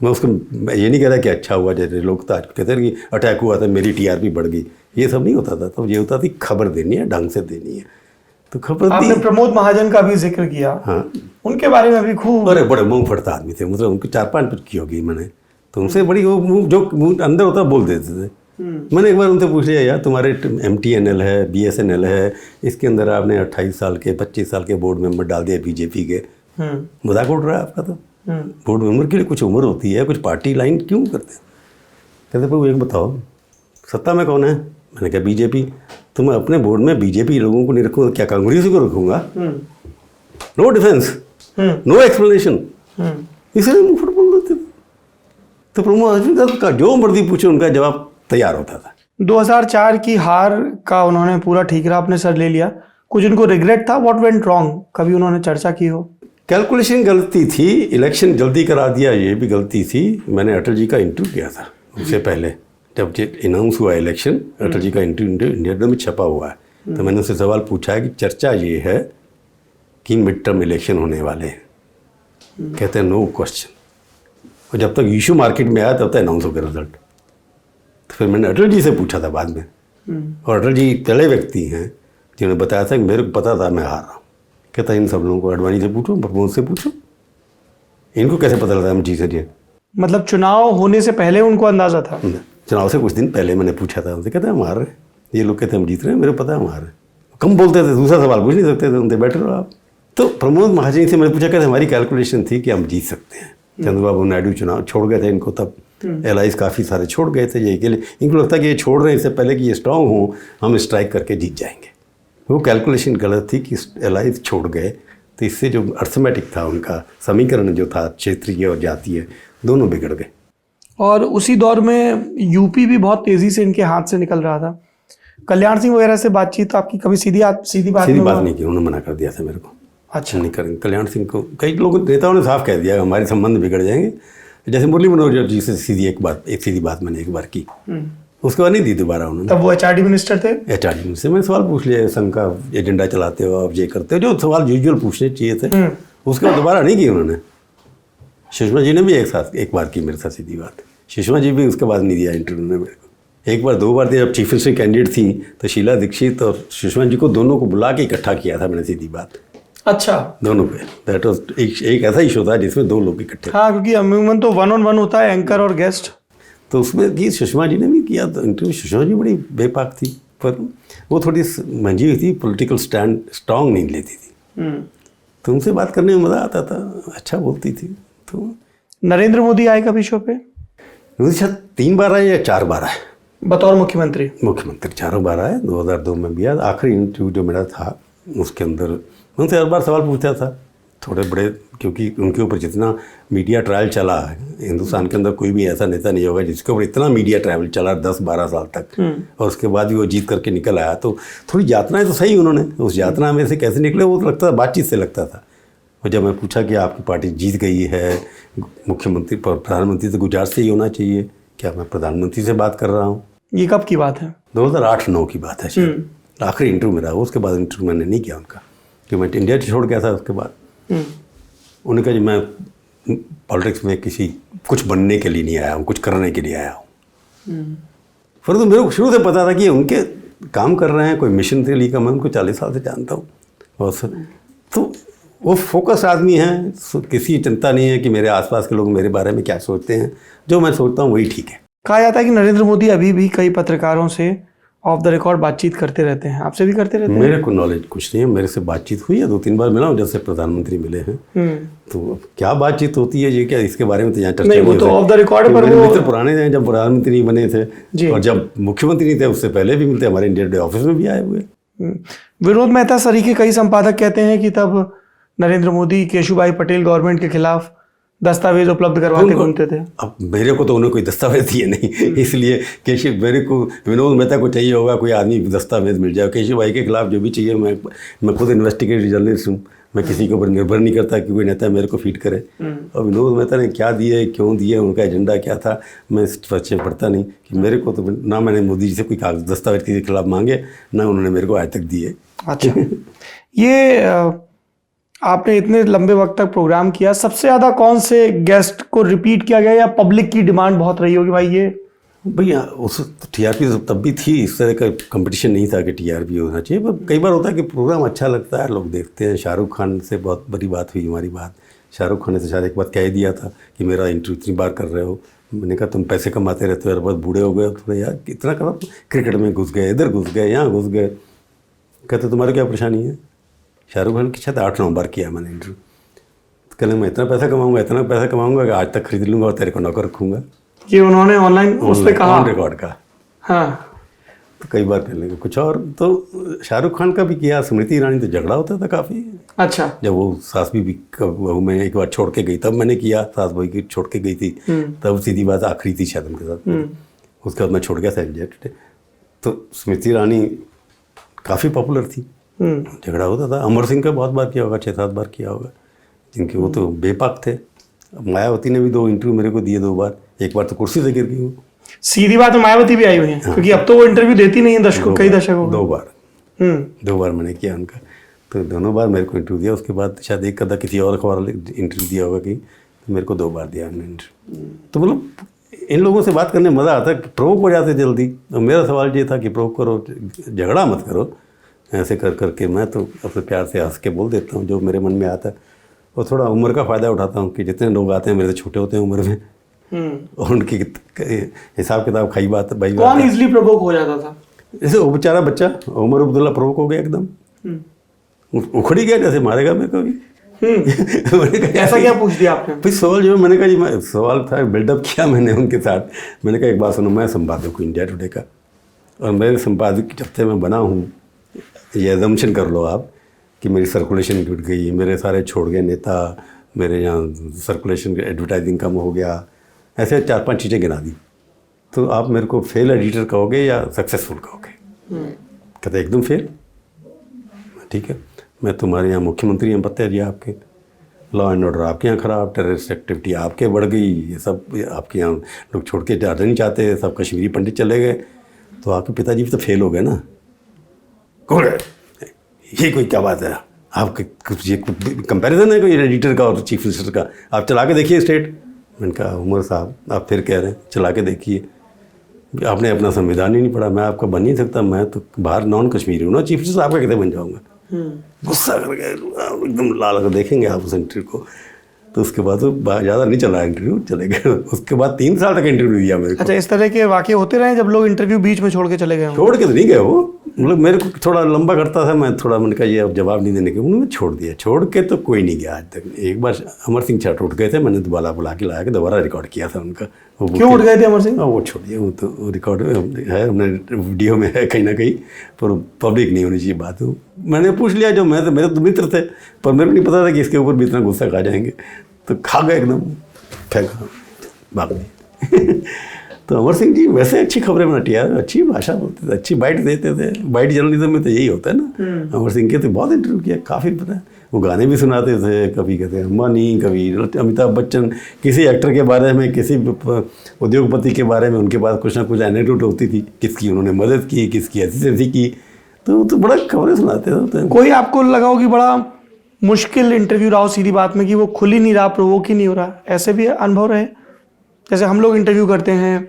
मैं उसको ये नहीं कह रहा कि अच्छा हुआ, जैसे लोग तो आज कहते हैं कि अटैक हुआ था मेरी टीआरपी बढ़ गई, ये सब नहीं होता था। तो ये होता थी खबर देनी है, ढंग से देनी है। तो खबर आपने प्रमोद महाजन का भी जिक्र किया। हाँ, उनके बारे में भी खूब। अरे बड़े मुंह फटता आदमी थे, मतलब उनकी 4-5 पिट की होगी मैंने। तो उनसे बड़ी वो मुंह जो मुंह अंदर होता बोल देते थे। मैंने एक बार उनसे पूछ लिया यार तुम्हारे MTNL है, BSNL है, इसके अंदर आपने 28 साल के 25 साल के बोर्ड मेंबर डाल दिया बीजेपी के, मजाक उड़ रहा है आपका? तो बोर्ड मेंबर के लिए कुछ उम्र होती है, कुछ पार्टी लाइन क्यों करते हैं? कहते प्रभु एक बताओ सत्ता में कौन है? मैंने कहा बीजेपी। तो मैं अपने बोर्ड में बीजेपी लोगों को नहीं रखूँगा, क्या कांग्रेस को रखूँगा? नो डिफेंस, नो एक्सप्लेनेशन, इसलिए मुँह फट बोल देते थे। तो प्रमोद का जो मर्जी पूछे उनका जवाब तैयार होता था। 2004 की हार का उन्होंने पूरा ठीकरा अपने सर ले लिया। कुछ उनको रिग्रेट था? What went wrong? कभी उन्होंने चर्चा की हो? कैलकुलेशन गलती थी, इलेक्शन जल्दी करा दिया, ये भी गलती थी। मैंने अटल जी का इंटरव्यू किया था उससे पहले, जब अनाउंस हुआ इलेक्शन, अटल जी का इंटरव्यू इंडिया में छपा हुआ है। तो मैंने उससे सवाल पूछा है कि चर्चा ये है कि मिड टर्म इलेक्शन होने वाले हैं। कहते हैं नो क्वेश्चन। और जब तक इशू मार्केट में आया तब तक अनाउंस हो गया रिजल्ट। तो फिर मैंने अटल जी से पूछा था बाद में, और अटल जी पहले व्यक्ति हैं जिन्होंने बताया था कि मेरे को पता था मैं हार रहा हूँ। कहता इन सब लोगों को अडवाणी से पूछो, प्रमोद से पूछो, इनको कैसे पता लगा हम जीत रहे? मतलब चुनाव होने से पहले उनको अंदाजा था? चुनाव से कुछ दिन पहले मैंने पूछा था उनसे, कहते हैं हम हार रहे हैं। ये लोग कहते हैं हम जीत रहे हैं, मेरे पता है हम हार रहे हैं। कम बोलते थे, दूसरा सवाल पूछ नहीं सकते थे, उनसे बैठे रहो आप। तो प्रमोद महाजन से मैंने पूछा, कहते हमारी कैलकुलेशन थी कि हम जीत सकते हैं। चंद्रबाबू नायडू चुनाव छोड़ गए थे इनको, तब एलाइज काफ़ी सारे छोड़ गए थे ये के लिए। इनको लगता है कि ये छोड़ रहे हैं इससे पहले कि ये स्ट्रांग हों, हम स्ट्राइक करके जीत जाएंगे। वो कैलकुलेशन गलत थी कि एलाइज छोड़ गए, तो इससे जो अर्थमेटिक था उनका समीकरण जो था क्षेत्रीय और जातीय, दोनों बिगड़ गए। और उसी दौर में यूपी भी बहुत तेजी से इनके हाथ से निकल रहा था। कल्याण सिंह वगैरह से बातचीत आपकी कभी सीधी बात नहीं की? उन्होंने मना कर दिया था मेरे को। अच्छा, नहीं करेंगे कल्याण सिंह को। कई लोगों नेताओं ने साफ कह दिया हमारे संबंध बिगड़ जाएंगे। जैसे मुरली मनोहर जी से एक सीधी बात मैंने एक बार की, उसके बाद नहीं दी दोबारा उन्होंने। तब वो HRD मिनिस्टर थे। HRD minister. मैंने सवाल पूछ लिया, संघ का एजेंडा चलाते हो आप, ये करते हो, जो सवाल यूजुअल पूछने चाहिए थे। उसके बाद दोबारा नहीं की उन्होंने। सुषमा जी ने भी एक बार की मेरे साथ सीधी बात। सुषमा जी भी उसके बाद नहीं दिया इंटरव्यू ने मेरे को। एक बार 2 बार दिया। जब चीफ मिनिस्टर कैंडिडेट थी तो शीला दीक्षित और सुषमा जी को दोनों को बुला के इकट्ठा किया था मैंने सीधी बात। अच्छा, दोनों पे। दैट वाज एक ऐसा इशू था जिसमें 2 लोग इकट्ठे। हाँ, क्योंकि अमूमन तो 1-on-1 होता है, एंकर और गेस्ट। तो उसमें की सुषमा जी ने भी किया इंटरव्यू। सुषमा जी बड़ी बेपाक थी, पर वो थोड़ी मंझी हुई थी, पॉलिटिकल स्टैंड स्ट्रांग नहीं लेती थी। तो उनसे बात करने में मज़ा आता था, अच्छा बोलती थी। तो नरेंद्र मोदी आए कभी शो पे? शायद 3 बार आए या 4 बार आए बतौर मुख्यमंत्री। 4 बार आए। 2002 में भी आया। आखिरी इंटरव्यू जो मेरा था उसके अंदर मैं उनसे हर बार सवाल पूछता था थोड़े बड़े, क्योंकि उनके ऊपर जितना मीडिया ट्रायल चला है, हिंदुस्तान के अंदर कोई भी ऐसा नेता नहीं होगा जिसके ऊपर इतना मीडिया ट्रायल चला 10-12 साल तक, और उसके बाद भी वो जीत करके निकल आया। तो थोड़ी यातनाएं तो सही उन्होंने, उस यातना में से कैसे निकले वो तो लगता था बातचीत से लगता था। और जब मैं पूछा कि आपकी पार्टी जीत गई है, मुख्यमंत्री प्रधानमंत्री तो गुजरात से ही होना चाहिए, क्या मैं प्रधानमंत्री से बात कर रहा हूँ? ये कब की बात है? 2008-9 की बात है शायद। आखिरी इंटरव्यू मेरा, उसके बाद इंटरव्यू मैंने नहीं किया उनका, कि मैं इंडिया छोड़ गया था। उसके बाद उन्होंने कहा जी मैं पॉलिटिक्स में कुछ बनने के लिए नहीं आया हूँ, कुछ करने के लिए आया हूँ। फिर तो मेरे को शुरू से पता था कि उनके काम कर रहे हैं कोई मिशन के लिए का, मैं उनको 40 साल से जानता हूँ। और तो वो फोकस आदमी हैं, किसी चिंता नहीं है कि मेरे आसपास के लोग मेरे बारे में क्या सोचते हैं। जो मैं सोचता हूँ वही ठीक है। कहा जाता है कि नरेंद्र मोदी अभी भी कई पत्रकारों से ऑफ द रिकॉर्ड बातचीत करते रहते हैं, आपसे भी करते रहते हैं? मेरे को नॉलेज कुछ नहीं है, मेरे से बातचीत हुई है, 2-3 बार मिला हूँ जब से प्रधानमंत्री मिले हैं। तो क्या बातचीत होती है ये क्या, इसके बारे में तो यहाँ चर्चा नहीं होती। ऑफ द रिकॉर्ड पर मेरे मित्र पुराने हैं, जब प्रधानमंत्री नहीं बने थे और जब मुख्यमंत्री नहीं थे उससे पहले भी मिलते, हमारे इंडिया टुडे ऑफिस में भी आए हुए। विनोद मेहता सरी के कई संपादक कहते हैं कि तब नरेंद्र मोदी केशुभाई पटेल गवर्नमेंट के खिलाफ दस्तावेज उपलब्ध करवा के घूमते थे। अब मेरे को तो उन्हें कोई दस्तावेज दिए नहीं, इसलिए केशव, मेरे को विनोद मेहता को चाहिए होगा कोई आदमी दस्तावेज मिल जाए, केशव भाई के खिलाफ जो भी चाहिए, मैं खुद इन्वेस्टिगेटिव जर्नलिस्ट हूँ, मैं किसी के ऊपर निर्भर नहीं करता कि कोई नेता मेरे को फीड करे। और विनोद मेहता ने क्या दिए, क्यों दिए, उनका एजेंडा क्या था, मैं इस बच्चे पढ़ता नहीं कि मेरे को तो ना मैंने मोदी जी से कोई कागज दस्तावेज किसी के खिलाफ मांगे, ना उन्होंने मेरे को आज तक दिए। अच्छा, ये आपने इतने लंबे वक्त तक प्रोग्राम किया, सबसे ज़्यादा कौन से गेस्ट को रिपीट किया गया या पब्लिक की डिमांड बहुत रही होगी भाई ये? भैया उस टीआरपी तब भी थी, इस तरह का कंपटीशन नहीं था कि टीआरपी होना चाहिए, पर कई बार होता है कि प्रोग्राम अच्छा लगता है, लोग देखते हैं। शाहरुख खान से बहुत बड़ी बात हुई हमारी बात, शाहरुख खान ने तो शायद एक बात कह ही दिया था कि मेरा इंटरव्यू इतनी बार कर रहे हो। मैंने कहा तुम पैसे कमाते रहते हो यार, बहुत बूढ़े हो गए थोड़ा यार, इतना करो, क्रिकेट में घुस गए, इधर घुस गए, यहाँ घुस गए। कहते तुम्हारी क्या परेशानी है? शाहरुख खान के साथ 8-9 बार किया मैंने इंटरव्यू। कहने मैं इतना पैसा कमाऊंगा, इतना पैसा कमाऊंगा कि आज तक खरीद लूँगा और तेरे को नौकर रखूँगा। ये उन्होंने ऑनलाइन उस पर कहा, ऑन रिकॉर्ड का। हाँ, तो कई बार कर लेंगे कुछ। और तो शाहरुख खान का भी किया, स्मृति ईरानी तो झगड़ा होता था काफ़ी। अच्छा, जब वो सास भी बहू में एक बार छोड़ के गई तब मैंने किया, सास बहू की छोड़ के गई थी तब, सीधी बात आखिरी थी शायद उनके साथ। उसके बाद मैं छोड़ गया था एग्जैक्ट। तो स्मृति ईरानी काफ़ी पॉपुलर थी, झगड़ा होता था। अमर सिंह का बहुत बार किया होगा, 6-7 बार किया होगा, जिनके वो तो बेपाक थे। मायावती ने भी 2 इंटरव्यू मेरे को दिए, 2 बार, एक बार तो कुर्सी से गिर गई हूँ। सीधी बात है, मायावती भी आई हुई है। हाँ। क्योंकि अब तो वो इंटरव्यू देती नहीं है दशकों, कई दशकों। 2 बार मैंने किया उनका, तो दोनों बार मेरे को इंटरव्यू दिया। उसके बाद शायद एक कदा किसी और अखबार इंटरव्यू दिया होगा कहीं, तो मेरे को 2 बार दिया उन्होंने इंटरव्यू। तो मतलब इन लोगों से बात करने में मज़ा आता है, प्रोवोक हो जाते जल्दी। और मेरा सवाल ये था कि प्रोवोक करो, झगड़ा मत करो। ऐसे कर करके मैं तो अपने प्यार से हंस के बोल देता हूँ जो मेरे मन में आता है। और थोड़ा उम्र का फ़ायदा उठाता हूँ कि जितने लोग आते हैं मेरे से छोटे होते हैं उम्र में, और उनकी हिसाब किताब खाई बात है भाई। कौन इजीली प्रोवोक हो जाता था? जैसे वो बेचारा बच्चा उमर अब्दुल्ला प्रोवोक हो गया एकदम, उखड़ी गया जैसे मारेगा मेरे को भी। ऐसा क्या पूछ दिया आपने? फिर सवाल जो मैंने कहा जी, मैं सवाल था, बिल्डअप किया मैंने उनके साथ। मैंने कहा एक बात सुनो, मैं संपादक हूँ इंडिया टुडे का, और मेरे संपादक जब से मैं बना हूँ, ये एजम्पशन कर लो आप कि मेरी सर्कुलेशन टूट गई, मेरे सारे छोड़ गए नेता, मेरे यहाँ सर्कुलेशन एडवर्टाइजिंग कम हो गया, ऐसे 4-5 चीज़ें गिना दी। तो आप मेरे को फेल एडिटर कहोगे या सक्सेसफुल कहोगे? कहते एकदम फेल। ठीक है, मैं तुम्हारे यहाँ मुख्यमंत्री हैं, पता है जी आपके, लॉ एंड ऑर्डर आपके यहाँ ख़राब, टेररिस्ट एक्टिविटी आपके बढ़ गई, ये सब आपके यहाँ लोग छोड़ के जाना नहीं चाहते, सब कश्मीरी पंडित चले गए, तो आपके पिताजी भी तो फेल हो गए ना। कौन है ये? कोई क्या बात है? आप ये कंपैरिजन है कोई एडिटर का और चीफ मिनिस्टर का? आप चला के देखिए स्टेट। मैंने कहा उमर साहब आप फिर कह रहे हैं, चला के देखिए, आपने अपना संविधान ही नहीं पढ़ा, मैं आपका बन नहीं सकता, मैं तो बाहर नॉन कश्मीरी हूँ ना, चीफ मिनिस्टर आपका कैसे बन जाऊँगा? गुस्सा कर गए एकदम, लाल कर देखेंगे आप उस इंटरव्यू को। तो उसके बाद तो ज़्यादा नहीं चला इंटरव्यू, चले गए। उसके बाद 3 साल तक इंटरव्यू दिया मेरे को। अच्छा, इस तरह के वाक़े होते रहे जब लोग इंटरव्यू बीच में छोड़ के चले गए? छोड़ के तो नहीं गए वो, मतलब मेरे को थोड़ा लंबा करता था, मैं थोड़ा मैंने कहा ये अब जवाब नहीं देने के, उन्होंने छोड़ दिया। छोड़ के तो कोई नहीं गया आज तक। एक बार अमर सिंह छठ उठ गए थे, मैंने दोबारा बुला के लाया के दोबारा रिकॉर्ड किया था उनका। क्यों उठ गए थे अमर सिंह? वो छोड़िए, वो तो रिकॉर्ड है, हमने वीडियो में है कहीं ना कहीं, पर पब्लिक नहीं होनी चाहिए बात। मैंने पूछ लिया, जो मैं तो मेरे तो मित्र थे, पर मेरे को नहीं पता था कि इसके ऊपर भी इतना गुस्सा खा जाएंगे, तो खा गए एकदम, फेंका भाग गए। तो अमर सिंह जी वैसे अच्छी खबरें बनाती यार, अच्छी भाषा बोलते थे, अच्छी बाइट देते थे। बाइट जर्नलिज्म में तो यही होता है ना। अमर सिंह के तो बहुत इंटरव्यू किया, काफ़ी पता है। वो गाने भी सुनाते थे, कभी कहते हैं अंबानी, कभी अमिताभ बच्चन, किसी एक्टर के बारे में, किसी उद्योगपति के बारे में उनके पास कुछ ना कुछ एनेक्डोट होती थी, किसकी उन्होंने मदद की, किसकी ऐसी की, तो बड़ा खबरें सुनाते थे। कोई आपको लगा हो कि बड़ा मुश्किल इंटरव्यू रहा हो सीधी बात में, कि वो खुल ही नहीं रहा, प्रोवोक ही नहीं हो रहा, ऐसे भी अनुभव रहे? जैसे हम लोग इंटरव्यू करते हैं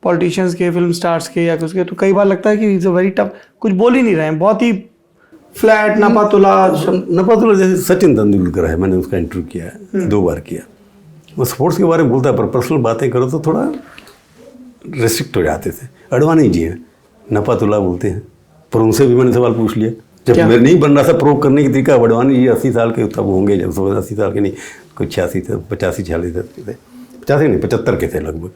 पॉलिटिशियंस के, फिल्म स्टार्स के या कुछ के, तो कई बार लगता है कि इज़ अ वेरी टफ, कुछ बोल ही नहीं रहे हैं, बहुत ही फ्लैट, नपातुला। जैसे सचिन तेंदुलकर है, मैंने उसका इंटरव्यू किया है, 2 बार किया। वो स्पोर्ट्स के बारे में बोलता है, पर पर्सनल बातें करो तो थोड़ा रिस्ट्रिक्ट हो जाते थे। अडवाणी जी हैं, नपातुला बोलते हैं, पर उनसे भी मैंने सवाल पूछ लिया जब मेरे नहीं बन रहा था प्रूव करने की तरीका। अडवाणी जी 80 साल के तब होंगे, जब 80 साल के नहीं, कोई 86 थे, 85-86 थे, 85 नहीं 75 के थे लगभग।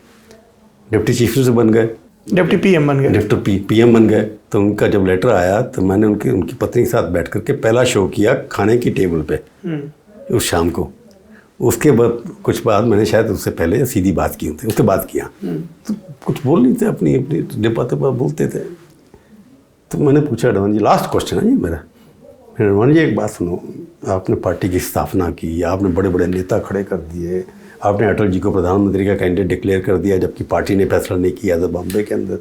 डिप्टी चीफ मिनिस्टर बन गए, डिप्टी पीएम बन गए, डिप्टी पीएम बन गए। तो उनका जब लेटर आया तो मैंने उनकी पत्नी के साथ बैठ करके पहला शो किया खाने की टेबल पे उस शाम को। उसके बाद कुछ बाद मैंने शायद उससे पहले सीधी बात की थी, उसके बाद किया तो कुछ बोल नहीं थे, अपनी अपनी डिब्बा तिब्बा बोलते थे। तो मैंने पूछा अडवाणी जी, लास्ट क्वेश्चन है ये मेरा, अडवाणी जी एक बात सुनो, आपने पार्टी की स्थापना की, आपने बड़े बड़े नेता खड़े कर दिए, आपने अटल जी को प्रधानमंत्री का कैंडिडेट डिक्लेयर कर दिया जबकि पार्टी ने फैसला नहीं किया था बॉम्बे के अंदर,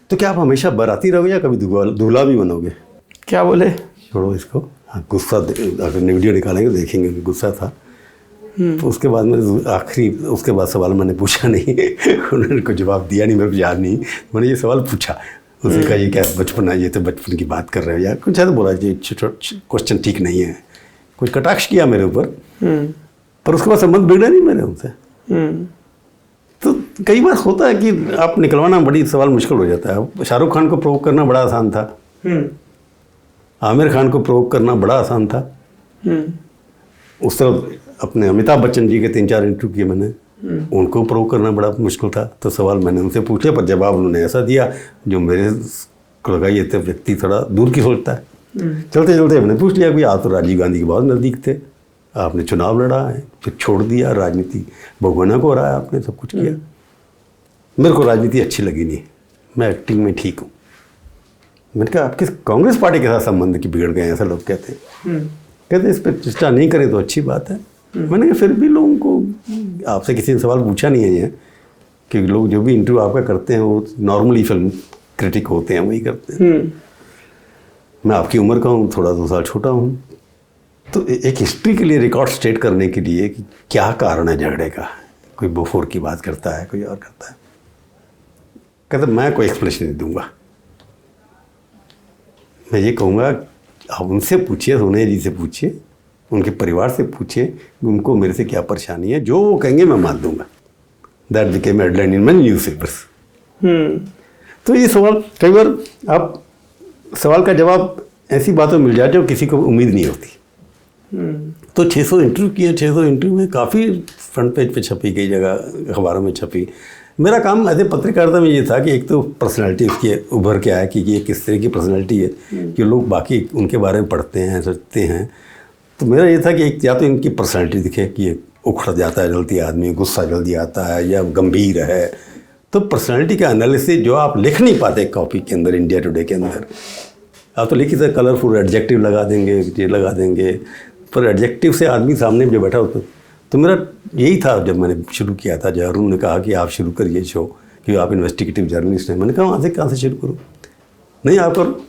तो क्या आप हमेशा बाराती रहोगे या कभी दूल्हा भी बनोगे? क्या बोले? छोड़ो इसको, हाँ, गुस्सा अगर वीडियो निकालेंगे देखेंगे गुस्सा था। तो उसके बाद मैंने आखिरी उसके बाद सवाल मैंने पूछा नहीं उन्होंने कोई जवाब दिया नहीं, मेरे को याद नहीं, मैंने ये सवाल पूछा, उसने कहा ये क्या बचपन है, ये तो बचपन की बात कर रहे हो या कुछ ऐसा बोला जी, क्वेश्चन ठीक नहीं है, कुछ कटाक्ष किया मेरे ऊपर, पर उसके बाद संबंध बिगड़ा नहीं मेरे उनसे। तो कई बार होता है कि आप निकलवाना बड़ी सवाल मुश्किल हो जाता है। शाहरुख खान को प्रोवोक करना बड़ा आसान था, आमिर खान को प्रोवोक करना बड़ा आसान था, उस तरफ अपने अमिताभ बच्चन जी के 3-4 इंटरव्यू किए मैंने, उनको प्रोवोक करना बड़ा मुश्किल था। तो सवाल मैंने उनसे पूछे पर जवाब उन्होंने ऐसा दिया जो मेरे को लगा ये तो व्यक्ति थोड़ा दूर की सोचता है। चलते चलते मैंने पूछ लिया कि आप तो राजीव गांधी के बहुत नज़दीक थे, आपने चुनाव लड़ा है, फिर छोड़ दिया, राजनीति भगवाना को रहा है, आपने सब कुछ किया, मेरे को राजनीति अच्छी लगी नहीं, मैं एक्टिंग में ठीक हूँ। मैंने कहा आपके कांग्रेस पार्टी के साथ संबंध की बिगड़ गए हैं ऐसा लोग कहते हैं, कहते इस पर चर्चा नहीं करें तो अच्छी बात है। मैंने कहा फिर भी लोगों को आपसे किसी ने सवाल पूछा नहीं है ये कि लोग जो भी इंटरव्यू आपका करते हैं वो नॉर्मली फिल्म क्रिटिक होते हैं, वही करते हैं। मैं आपकी उम्र का हूँ, थोड़ा 2 साल छोटा हूँ, तो एक हिस्ट्री के लिए रिकॉर्ड स्टेट करने के लिए कि क्या कारण है झगड़े का, कोई बोफोर की बात करता है, कोई और करता है, कहते मैं कोई एक्सप्लेनेशन नहीं दूंगा, मैं ये कहूँगा आप उनसे पूछिए, सोनिया जी से पूछिए, उनके परिवार से पूछिए उनको मेरे से क्या परेशानी है, जो वो कहेंगे मैं मान दूंगा। That became headline in many news papers. तो ये सवाल कई बार आप सवाल का जवाब ऐसी बातों में मिल जाए जो किसी को उम्मीद नहीं होती। तो 600 इंटरव्यू किए, 600 इंटरव्यू में काफ़ी फ्रंट पेज पे छपी, कई जगह अखबारों में छपी। मेरा काम एज ए पत्रकारिता में ये था कि एक तो पर्सनालिटी उसकी उभर के आया कि ये किस तरह की पर्सनालिटी है कि लोग बाकी उनके बारे में पढ़ते हैं, सोचते हैं। तो मेरा ये था कि एक या तो इनकी पर्सनालिटी दिखे कि ये उखड़ जाता है जल्दी आदमी, गुस्सा जल्दी आता है या गंभीर है। तो पर्सनालिटी का एनालिसिस जो आप लिख नहीं पाते कॉपी के अंदर, इंडिया टुडे के अंदर आप तो लिखी से कलरफुल एडजेक्टिव लगा देंगे, ये लगा देंगे, पर एडजेक्टिव से आदमी सामने जो बैठा होता। तो मेरा यही था जब मैंने शुरू किया था, जब अरुण ने कहा कि आप शुरू करिए शो कि आप इन्वेस्टिगेटिव जर्नलिस्ट हैं, मैंने कहा वहाँ से कहाँ से शुरू करूँ, नहीं आप करो।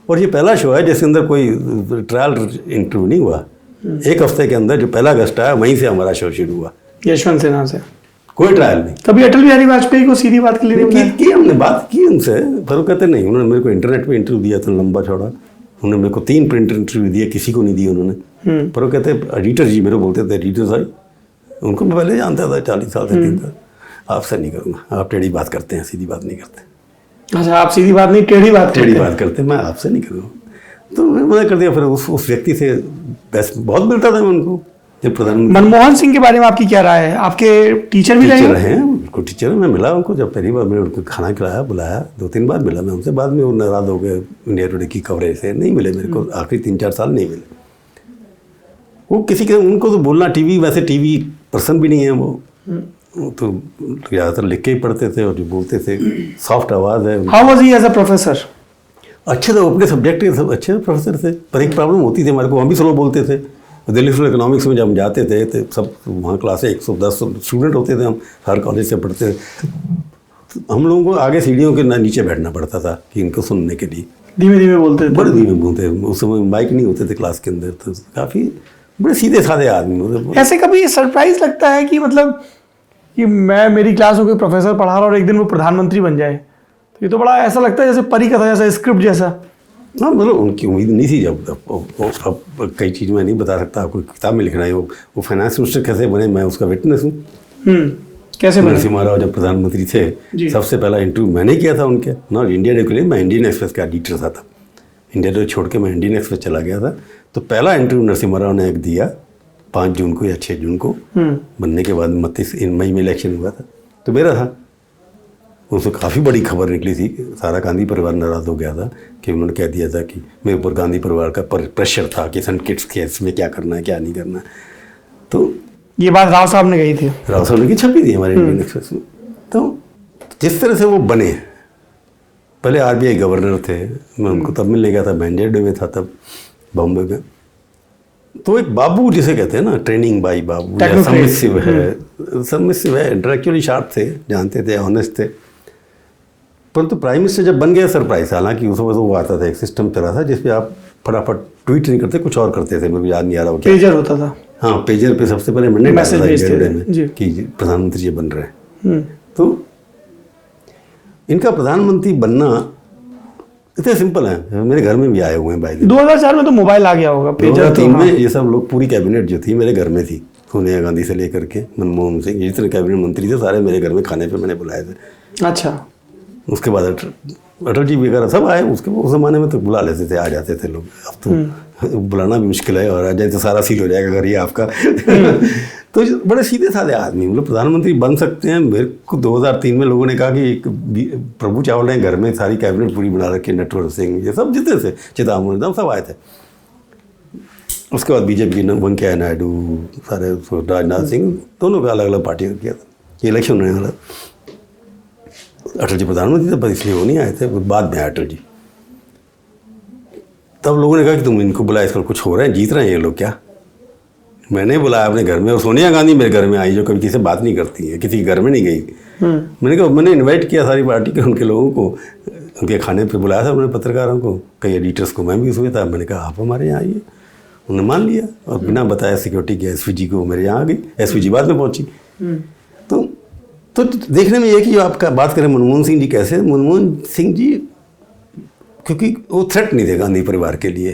और ये पहला शो है जिसके अंदर कोई ट्रायल इंटरव्यू नहीं हुआ। 1 हफ्ते के अंदर जो पहला गेस्ट आया वहीं से हमारा शो शुरू हुआ, यशवंत सिन्हा से, कोई ट्रायल नहीं। कभी अटल बिहारी वाजपेयी को सीधी बात के लिए की हमने बात की उनसे, पर वो कहते नहीं। उन्होंने मेरे को इंटरनेट पे इंटरव्यू दिया था लंबा चौड़ा, उन्होंने मेरे को 3 प्रिंट इंटरव्यू दिए, किसी को नहीं दिए उन्होंने। पर वो कहते एडिटर जी मेरे को बोलते थे, एडिटर साहब उनको मैं पहले जानता था, 40 साल से था, आपसे नहीं करूँगा, आप टेढ़ी बात करते हैं, सीधी बात नहीं करते। अच्छा, आप सीधी बात नहीं टेढ़ी बात करते, मैं आपसे नहीं करूँगा। तो मैं मना कर दिया। फिर उस व्यक्ति से बेस्ट बहुत मिलता था मैं उनको। जब प्रधानमंत्री मनमोहन सिंह के बारे में आपकी क्या राय है? आपके टीचर भी रहे हैं, उनको टीचर मैं मिला उनको, जब पहली बार मैंने उनको खाना खिलाया, बुलाया, 2-3 बार मिला मैं उनसे। बाद में वो नाराज़ हो गए इंडिया टुडे की कवरेज से, नहीं मिले मेरे को, आखिरी 3-4 साल नहीं मिले। वो किसी के उनको तो बोलना, टीवी वैसे टीवी पर्सन भी नहीं है वो तो ज़्यादातर लिख के ही पढ़ते थे और जो बोलते थे सॉफ्ट आवाज़ है। How was he as a professor? अच्छे थे, अपने सब्जेक्ट के सब अच्छे प्रोफेसर थे, पर एक प्रॉब्लम होती थी हमारे को, हम भी स्लो बोलते थे। दिल्ली स्कूल इकोनॉमिक्स में जब हम जाते थे तो सब वहाँ क्लास 110 स्टूडेंट होते थे, हम हर कॉलेज से पढ़ते थे। तो हम लोगों को आगे सीढ़ियों के नीचे बैठना पड़ता था कि इनको सुनने के लिए। धीमे धीमे बोलते थे, बड़े धीमे बोलते थे। उस समय माइक नहीं होते थे क्लास के अंदर, तो काफ़ी बड़े सीधे साधे आदमी होते। ऐसे कभी सरप्राइज लगता है कि मतलब कि मैं मेरी क्लास में कोई प्रोफेसर पढ़ा रहा और एक दिन वो प्रधानमंत्री बन जाए, तो ये तो बड़ा ऐसा लगता है जैसे परी कथा जैसा, स्क्रिप्ट जैसा। हाँ, मतलब उनकी उम्मीद नहीं थी। जब अब कई चीज़ मैं नहीं बता सकता, आपको किताब में लिखना है। वो फाइनेंस मिनिस्टर कैसे बने, मैं उसका विटनेस हूँ। कैसे बने? नरसिम्हा राव जब प्रधानमंत्री थे, सबसे पहला इंटरव्यू मैंने किया था उनके, नॉट इंडिया डे के लिए, मैं इंडियन एक्सप्रेस का एडिटर था। इंडिया डे छोड़ के मैं इंडियन एक्सप्रेस चला गया था। तो पहला इंटरव्यू नरसिम्हा राव ने एक दिया 5 जून को या 6 जून को, बनने के बाद 29 मई में इलेक्शन हुआ था, तो मेरा था। उसमें काफ़ी बड़ी खबर निकली थी, सारा गांधी परिवार नाराज़ हो गया था कि उन्होंने कह दिया था कि मेरे ऊपर गांधी परिवार का प्रेशर था कि सन किड्स केस में क्या करना है क्या नहीं करना है। तो ये बात राव साहब ने कही थी, राव साहब ने की छपी थी हमारे इंडियन एक्सप्रेस में। तो जिस तरह से वो बने, पहले आरबीआई गवर्नर थे, मैं उनको तब मिलने गया था, बैंजर में था तब बॉम्बे में। तो एक बाबू जिसे कहते हैं ना, ट्रेनिंग बाई बाबू, सबमिसिव है, इंटेलेक्चुअली शार्प थे, जानते थे, ऑनेस्ट थे। परंतु प्राइम मिनिस्टर जब बन गया सरप्राइज, हालांकि उस वक्त वो आता था, एक सिस्टम चला था जिसपे आप फटाफट ट्वीट नहीं करते, कुछ और करते थे, मेरे को याद नहीं आ रहा वो क्या, पेजर होता था। हाँ, पेजर पे सबसे पहले मैंने मैसेज भेजते थे में कि प्रधानमंत्री जी बन रहे हैं। तो इनका प्रधानमंत्री बनना इतने सिंपल है, मेरे घर में भी आए हुए हैं भाई। 2004 में तो मोबाइल आ गया होगा, पेजर 2003 में ये सब लोग, पूरी कैबिनेट जो थी मेरे घर में थी, सोनिया गांधी से लेकर के मनमोहन सिंह, जितने कैबिनेट मंत्री थे सारे मेरे घर में खाने पे मैंने बुलाए थे। अच्छा। उसके बाद अटल जी वगैरह सब आए, उसके उस ज़माने में तो बुला लेते थे, आ जाते थे लोग। अब तो बुलाना भी मुश्किल है, और आ जाए तो सारा सील हो जाएगा घर ये आपका। तो बड़े सीधे साधे आदमी, मतलब प्रधानमंत्री बन सकते हैं। मेरे को 2003 में लोगों ने कहा कि प्रभु चावला ने घर में सारी कैबिनेट पूरी बना रखी, नटवर सिंह, ये सब जितने थे, चिदाम्बरम, सब आए थे। उसके बाद बीजेपी ने वेंकैया नायडू, सारे, राजनाथ सिंह, दोनों का अलग अलग पार्टी किया था। ये इलेक्शन होने वाला, अटल जी प्रधानमंत्री थे, पर इसलिए वो नहीं आए थे, बाद में आए अटल जी। तब लोगों ने कहा कि तुम इनको बुलाए, इस पर कुछ हो रहा है, जीत रहे हैं ये लोग क्या। मैंने बुलाया अपने घर में, और सोनिया गांधी मेरे घर में आई, जो कभी किसी से बात नहीं करती है, किसी के घर में नहीं गई। मैंने कहा, मैंने इनवाइट किया सारी पार्टी के उनके लोगों को, उनके खाने पे बुलाया था उन्होंने, पत्रकारों को, कई एडिटर्स को, मैं भी उसमें था। मैंने कहा आप हमारे यहाँ आइए, उन्होंने मान लिया, और बिना बताया सिक्योरिटी के एसपीजी को मेरे यहाँ आ गई, एसपीजी बाद में पहुँची। तो देखने में ये कि जो आपका बात करें मनमोहन सिंह जी कैसे, मनमोहन सिंह जी क्योंकि वो थ्रेट नहीं थे गांधी परिवार के लिए,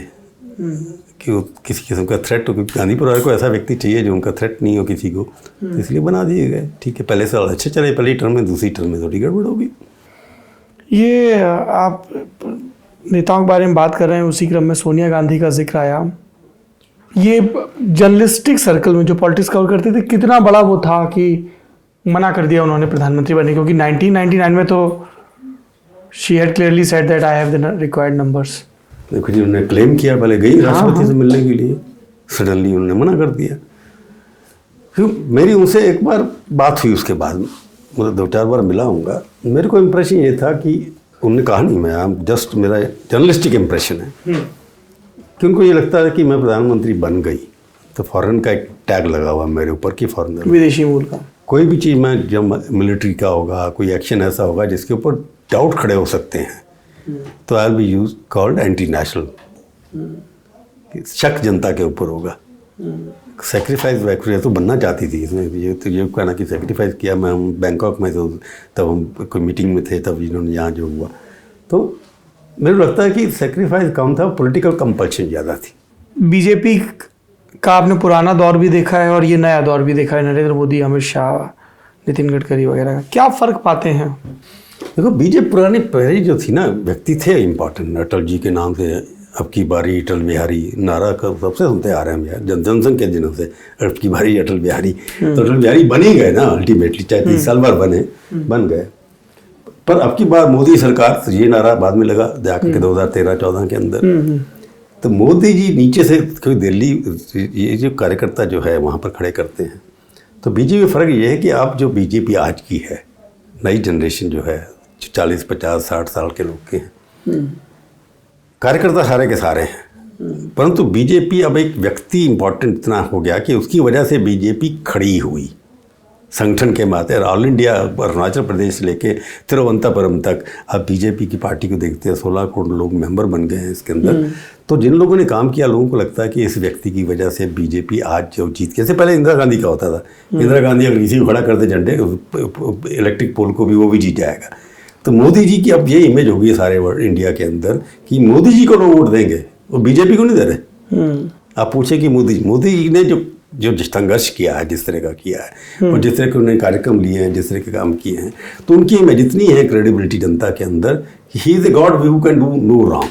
कि वो किसी किस्म का थ्रेट हो, क्योंकि गांधी परिवार को ऐसा व्यक्ति चाहिए जो उनका थ्रेट नहीं हो किसी को, तो इसलिए बना दिए गए। ठीक है, पहले साल अच्छे चले, पहली टर्म में, दूसरी टर्म में थोड़ी गड़बड़ होगी। ये आप नेताओं के बारे में बात कर रहे हैं, उसी क्रम में सोनिया गांधी का जिक्र आया। ये जर्नलिस्टिक सर्कल में जो पॉलिटिक्स कवर करते थे, कितना बड़ा वो था कि मना कर दिया उन्होंने प्रधानमंत्री बनने, क्योंकि 1999 में तो she had clearly said that I have the required numbers. देखो जी, उन्होंने क्लेम किया, पहले गई राष्ट्रपति से मिलने के लिए, सडनली उन्होंने मना कर दिया। फिर मेरी उनसे एक बार बात हुई, उसके बाद मतलब 2-4 बार मिला हूँगा। मेरे को इम्प्रेशन ये था कि उन्होंने कहा नहीं, मैं जस्ट मेरा जर्नलिस्टिक इम्प्रेशन है कि उनको ये लगता है कि मैं प्रधानमंत्री बन गई तो फॉरेन का एक टैग लगा हुआ मेरे ऊपर कि फॉरेनर, विदेशी मूल का कोई भी चीज़ में, जब मिलिट्री का होगा, कोई एक्शन ऐसा होगा जिसके ऊपर डाउट खड़े हो सकते हैं, तो I will be use called anti national, शक जनता के ऊपर होगा। सेक्रीफाइस वैक्रीफाइस तो बनना चाहती थी इसमें, ये कहना कि सेक्रीफाइस किया। मैं हम बैंकॉक में, तो तब हम कोई मीटिंग में थे, तब इन्होंने यहाँ जो हुआ, तो मेरे को लगता है कि सेक्रीफाइस कम था, पॉलिटिकल कंपल्शन ज़्यादा थी। बीजेपी का आपने पुराना दौर भी देखा है और ये नया दौर भी देखा है, नरेंद्र मोदी, अमित शाह, नितिन गडकरी वगैरह का, क्या फ़र्क पाते हैं? देखो, बीजेपी पुरानी पहले जो थी ना, व्यक्ति थे इम्पोर्टेंट। अटल जी के नाम से अब की बारी अटल बिहारी नारा का सबसे सुनते आ रहे हैं यार, जनसंघ के दिनों से, अब की बारी अटल बिहारी। तो अटल बिहारी बन ही गए ना अल्टीमेटली, चाहे 30 साल बाद बन गए। पर अब की बार मोदी सरकार, तो ये नारा बाद में लगा जाकर के 2013-14 के अंदर। तो मोदी जी नीचे से कोई दिल्ली, ये जो कार्यकर्ता जो है वहाँ पर खड़े करते हैं। तो बीजेपी में फ़र्क ये है कि आप जो बीजेपी आज की है, नई जनरेशन जो है, 40, 50, 60 साल के लोग के हैं, कार्यकर्ता सारे के सारे हैं। परंतु बीजेपी अब एक व्यक्ति इम्पोर्टेंट इतना हो गया कि उसकी वजह से बीजेपी खड़ी हुई संगठन के माते। ऑल इंडिया, अरुणाचल प्रदेश से लेके तिरुवनंतपुरम तक अब बीजेपी की पार्टी को देखते हैं, 16 करोड़ लोग मेंबर बन गए हैं इसके अंदर। तो जिन लोगों ने काम किया, लोगों को लगता है कि इस व्यक्ति की वजह से बीजेपी आज जो जीत के, जैसे पहले इंदिरा गांधी का होता था, इंदिरा गांधी अगर इसी को खड़ा करते झंडे, इलेक्ट्रिक पोल को भी, वो भी जीत जाएगा। तो मोदी जी की अब ये इमेज होगी सारे इंडिया के अंदर कि मोदी जी को लोग वोट देंगे, वो बीजेपी को नहीं दे रहे। आप पूछे कि मोदी जी ने जो संघर्ष किया है, जिस तरह का किया है, और जिस तरह के उन्होंने कार्यक्रम लिए हैं, जिस तरह के काम किए हैं, तो उनकी इमेज इतनी है क्रेडिबिलिटी जनता के अंदर, he is a god who can do no wrong.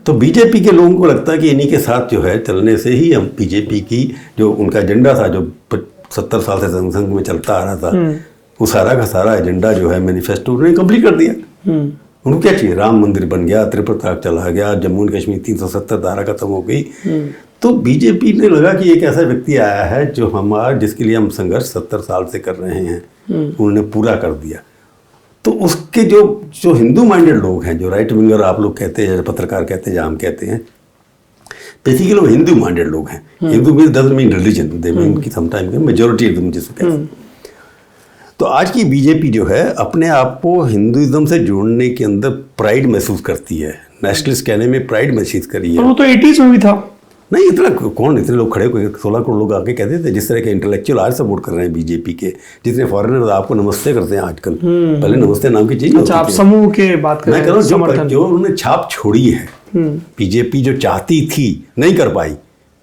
तो बीजेपी के लोगों को लगता है कि इन्हीं के साथ जो है चलने से ही हम बीजेपी की जो उनका एजेंडा था, जो 70 साल से संघ में चलता आ रहा था, वो सारा का सारा एजेंडा जो है मैनिफेस्टो उन्होंने कंप्लीट कर दिया। उनको क्या चाहिए? राम मंदिर बन गया, त्रिपुरा तक चला गया, जम्मू एंड कश्मीर 370 धारा खत्म हो गई। तो बीजेपी ने लगा कि एक ऐसा व्यक्ति आया है जो जिसके लिए हम संघर्ष 70 साल से कर रहे हैं, उन्होंने पूरा कर दिया। तो उसके जो हिंदू माइंडेड लोग हैं, जो राइट विंगर आप लोग कहते हैं, पत्रकार कहते हैं, या हम कहते हैं, बेसिकली वो हिंदू माइंडेड लोग हैं। Hindu mean doesn't mean religion, they mean कि समटाइम मेजॉरिटी हिंदू जिसको कहते हैं। तो आज की बीजेपी जो है अपने आप को हिंदुइज्म से जोड़ने के अंदर प्राइड महसूस करती है, नेशनलिस्ट कहने में प्राइड महसूस करी है। वो तो 80s में भी था। नहीं, इतना कौन, इतने लोग खड़े 16 करोड़ लोग आके कहते थे, जिस तरह के इंटेलेक्चुअल आज सपोर्ट कर रहे हैं बीजेपी के, जितने फॉरेनर आपको नमस्ते करते हैं आजकल, पहले नमस्ते नाम की चीज अच्छा, आप समूह के बात कर मैं कह रहा हूँ जो उन्होंने छाप छोड़ी है, बीजेपी जो चाहती थी नहीं कर पाई,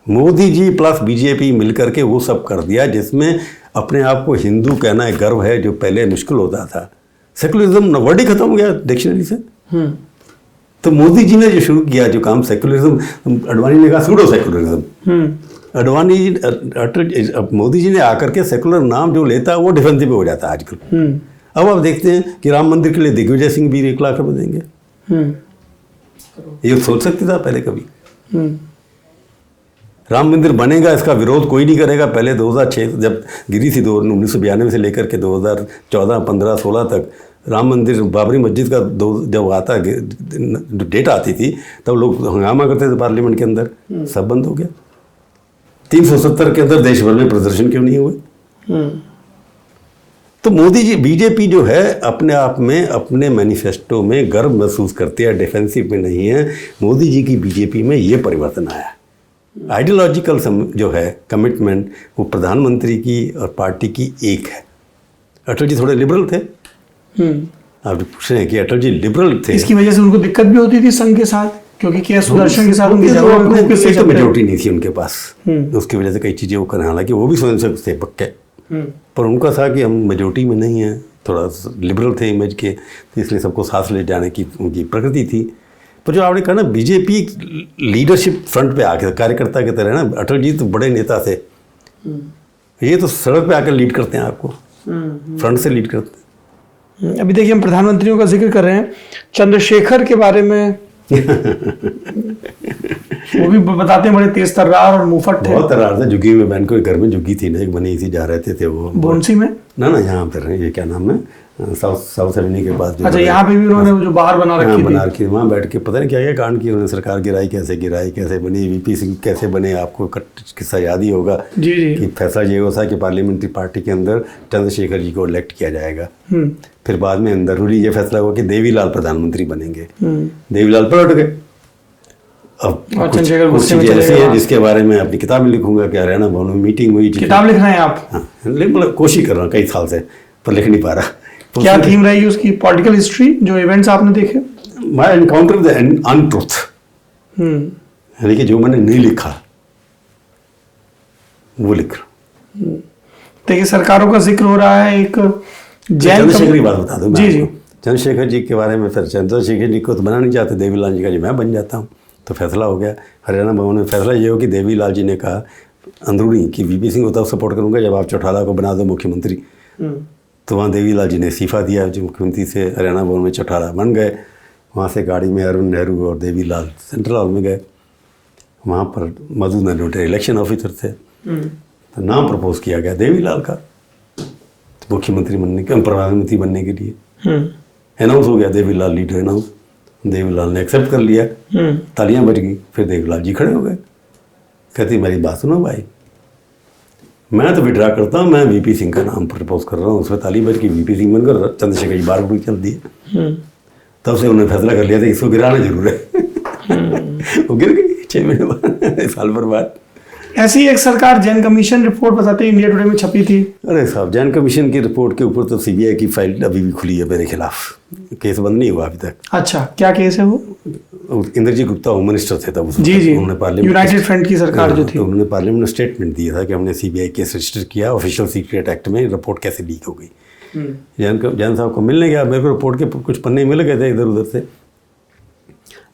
मोदी जी प्लस बीजेपी मिलकर के वो सब कर दिया, जिसमें अपने आप को हिंदू कहना एक गर्व है, जो पहले मुश्किल होता था। सेकुलरिज्म वर्ड ही खत्म हो गया डिक्शनरी से। तो मोदी जी ने जो शुरू किया जो काम सेकुलरिज्म, अडवाणी ने कहा सूडो सेकुलरिज्म, मोदी जी ने आकर के सेकुलर नाम जो लेता है वो डिफेंसिव हो जाता है आजकल। अब आप देखते हैं कि राम मंदिर के लिए दिग्विजय सिंह भी 1 लाख रुपये देंगे। ये सोच सकते था पहले कभी? राम मंदिर बनेगा, इसका विरोध कोई नहीं करेगा। पहले 2006 जब गिरी थी, 1992 से लेकर के 2014, 15, 16 तक राम मंदिर, बाबरी मस्जिद का जब आता डेट आती थी, तब लोग हंगामा करते थे पार्लियामेंट के अंदर, सब बंद हो गया। 370 के अंदर देश भर में प्रदर्शन क्यों नहीं हुए? तो मोदी जी, बीजेपी जो है अपने आप में, अपने मैनिफेस्टो में गर्व महसूस करती है, डिफेंसिव में नहीं है। मोदी जी की बीजेपी में ये परिवर्तन आया। आइडियोलॉजिकल जो है कमिटमेंट, वो प्रधानमंत्री की और पार्टी की एक है। अटल जी थोड़े लिबरल थे, आप जो पूछ रहे हैं कि अटल जी लिबरल थे, इसकी वजह से उनको दिक्कत भी होती थी संघ के साथ, क्योंकि के सुदर्शन के साथ उनकी तो मेजोरिटी नहीं थी उनके पास, उसकी वजह से कई चीज़ें वो करें। हालांकि वो भी स्वयं से पक्के, पर उनका था कि हम मेजोरिटी में नहीं हैं, थोड़ा लिबरल थे इमेज के, तो इसलिए सबको साथ ले जाने की उनकी प्रकृति थी। पर जो आपने कहा ना, बीजेपी लीडरशिप फ्रंट पे आके कार्यकर्ता की तरह ना, अटल जी तो बड़े नेता थे, ये तो सड़क पे आकर लीड करते हैं आपको, फ्रंट से लीड करते हैं। अभी देखिए, हम प्रधानमंत्रियों का जिक्र कर रहे हैं, चंद्रशेखर के बारे में वो भी बताते हैं बड़े तेज तर्रार और मुफट थे। बहुत तर्रार था। झुग्गी में बहन को घर में झुग्गी थी ना, एक बनी थी, जा रहे थे वो बोनसी में ना यहाँ पर, ये क्या नाम है, साउथ एवेन्यू के पास। अच्छा, यहाँ पे भी उन्होंने जो बाहर बना रखी थी, वहाँ बैठ के पता नहीं क्या क्या कांड किए उन्होंने। सरकार गिराई, कैसे बनी, वीपी सिंह कैसे बने, आपको किस्सा याद ही होगा कि फैसला ये हुआ था कि पार्लियामेंट्री पार्टी के अंदर चंद्रशेखर जी को इलेक्ट किया जाएगा। फिर बाद में अंदरूनी ये फैसला हुआ कि देवीलाल प्रधानमंत्री बनेंगे। देवीलाल पलट गए। अब कुछ ऐसी है जिसके बारे में अपनी किताब में लिखूंगा कि हरियाणा भवन में मीटिंग हुई। किताब लिख रहे हैं आप? हाँ, मतलब कोशिश कर रहा हूँ कई साल से, पर लिख नहीं पा रहा। तो क्या थीम रहेगी उसकी? पॉलिटिकल हिस्ट्री, जो इवेंट्स आपने देखे? My encounter with the untruth, यानी कि जो मैंने नहीं लिखा वो लिख रहा। देखिए, सरकारों का जिक्र हो रहा है। एक चंद्रशेखर की बात बता दूं जी। चंद्रशेखर जी के बारे में, फिर चंद्रशेखर जी को तो बना नहीं चाहते, देवीलाल जी का जी मैं बन जाता हूँ। तो फैसला हो गया हरियाणा भवन में। फैसला ये हो कि देवीलाल जी ने कहा अंदरूनी कि वीपी सिंह को तब सपोर्ट करूंगा जब आप चौटाला को बना दो मुख्यमंत्री। तो वहाँ देवीलाल जी ने इस्तीफा दिया, जो मुख्यमंत्री से हरियाणा भवन में चौटाला बन गए। वहाँ से गाड़ी में अरुण नेहरू और देवीलाल सेंट्रल हॉल में गए। वहाँ पर मधु नरोटे इलेक्शन ऑफिसर थे, तो नाम प्रपोज किया गया देवीलाल का मुख्यमंत्री बनने के, प्रधानमंत्री बनने के लिए। अनाउंस हो गया देवीलाल लीडर अनाउंस। देवीलाल ने एक्सेप्ट कर लिया, तालियां बज गई। फिर देवीलाल जी खड़े हो गए, कहती मेरी बात सुनो भाई, मैं तो विड्रा करता हूँ, मैं वीपी सिंह का नाम प्रपोज कर रहा हूँ। उसमें ताली बज की, वीपी सिंह बनकर चंद्रशेखर जी बार बार चल दिए। तब से उन्होंने फैसला कर लिया था इसको गिराना जरूर है। वो गिर गई 6 महीने बाद, साल भर बाद। ऐसी एक सरकार जैन कमीशन रिपोर्ट बताते इंडिया टुडे में छपी थी। अरे साहब, जैन कमीशन की रिपोर्ट के ऊपर तो सीबीआई की फाइल अभी भी खुली है मेरे खिलाफ, केस बंद नहीं हुआ अभी तक। अच्छा, क्या केस है वो? इंद्रजीत गुप्ता होम मिनिस्टर थे तब, जी, उन्होंने पार्लियामेंट, यूनाइटेड फ्रंट की सरकार जो थी, तो उन्होंने पार्लियामेंट में स्टेटमेंट दिया था कि हमने सीबीआई केस रजिस्टर किया, ऑफिशियल सीक्रेट एक्ट में रिपोर्ट कैसे लीक हो गई। जैन साहब को मिलने गया, मेरे को रिपोर्ट के कुछ पन्ने मिल गए थे इधर उधर से।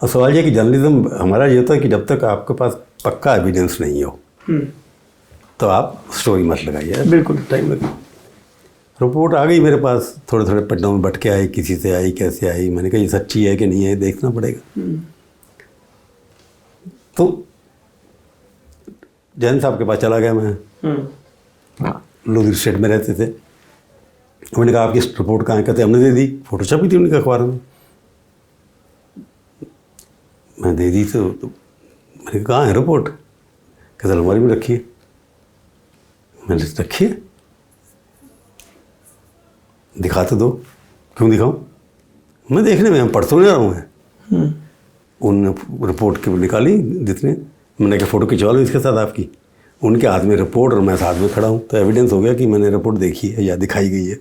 और सवाल यह कि जर्नलिज्म हमारा ये होता है कि जब तक आपके पास पक्का एविडेंस नहीं हो तो आप स्टोरी मत लगाइए। बिल्कुल, टाइम लगे। रिपोर्ट आ गई मेरे पास, थोड़े थोड़े पन्नों में बट के आई, किसी से आई, कैसे आई। मैंने कहा ये सच्ची है कि नहीं है, देखना पड़ेगा। तो जैन साहब के पास चला गया मैं, लोधी स्टेट में रहते थे। मैंने कहा आपकी रिपोर्ट कहाँ है? कहते हमने दे दी, फोटो छपी थी उनके अखबार में। मैं दे दी तो मैंने कहा कहाँ है रिपोर्ट? कहते अलमारी में रखी है। मैंने रखी है, दिखा तो दो। क्यों दिखाऊं? मैं देखने में, हम पढ़ तो नहीं रहा हूँ मैं। उन रिपोर्ट की निकाली जितने, मैंने कहा फ़ोटो खिंचवा लो इसके साथ आपकी। उनके हाथ में रिपोर्ट और मैं साथ में खड़ा हूँ, तो एविडेंस हो गया कि मैंने रिपोर्ट देखी है या दिखाई गई है।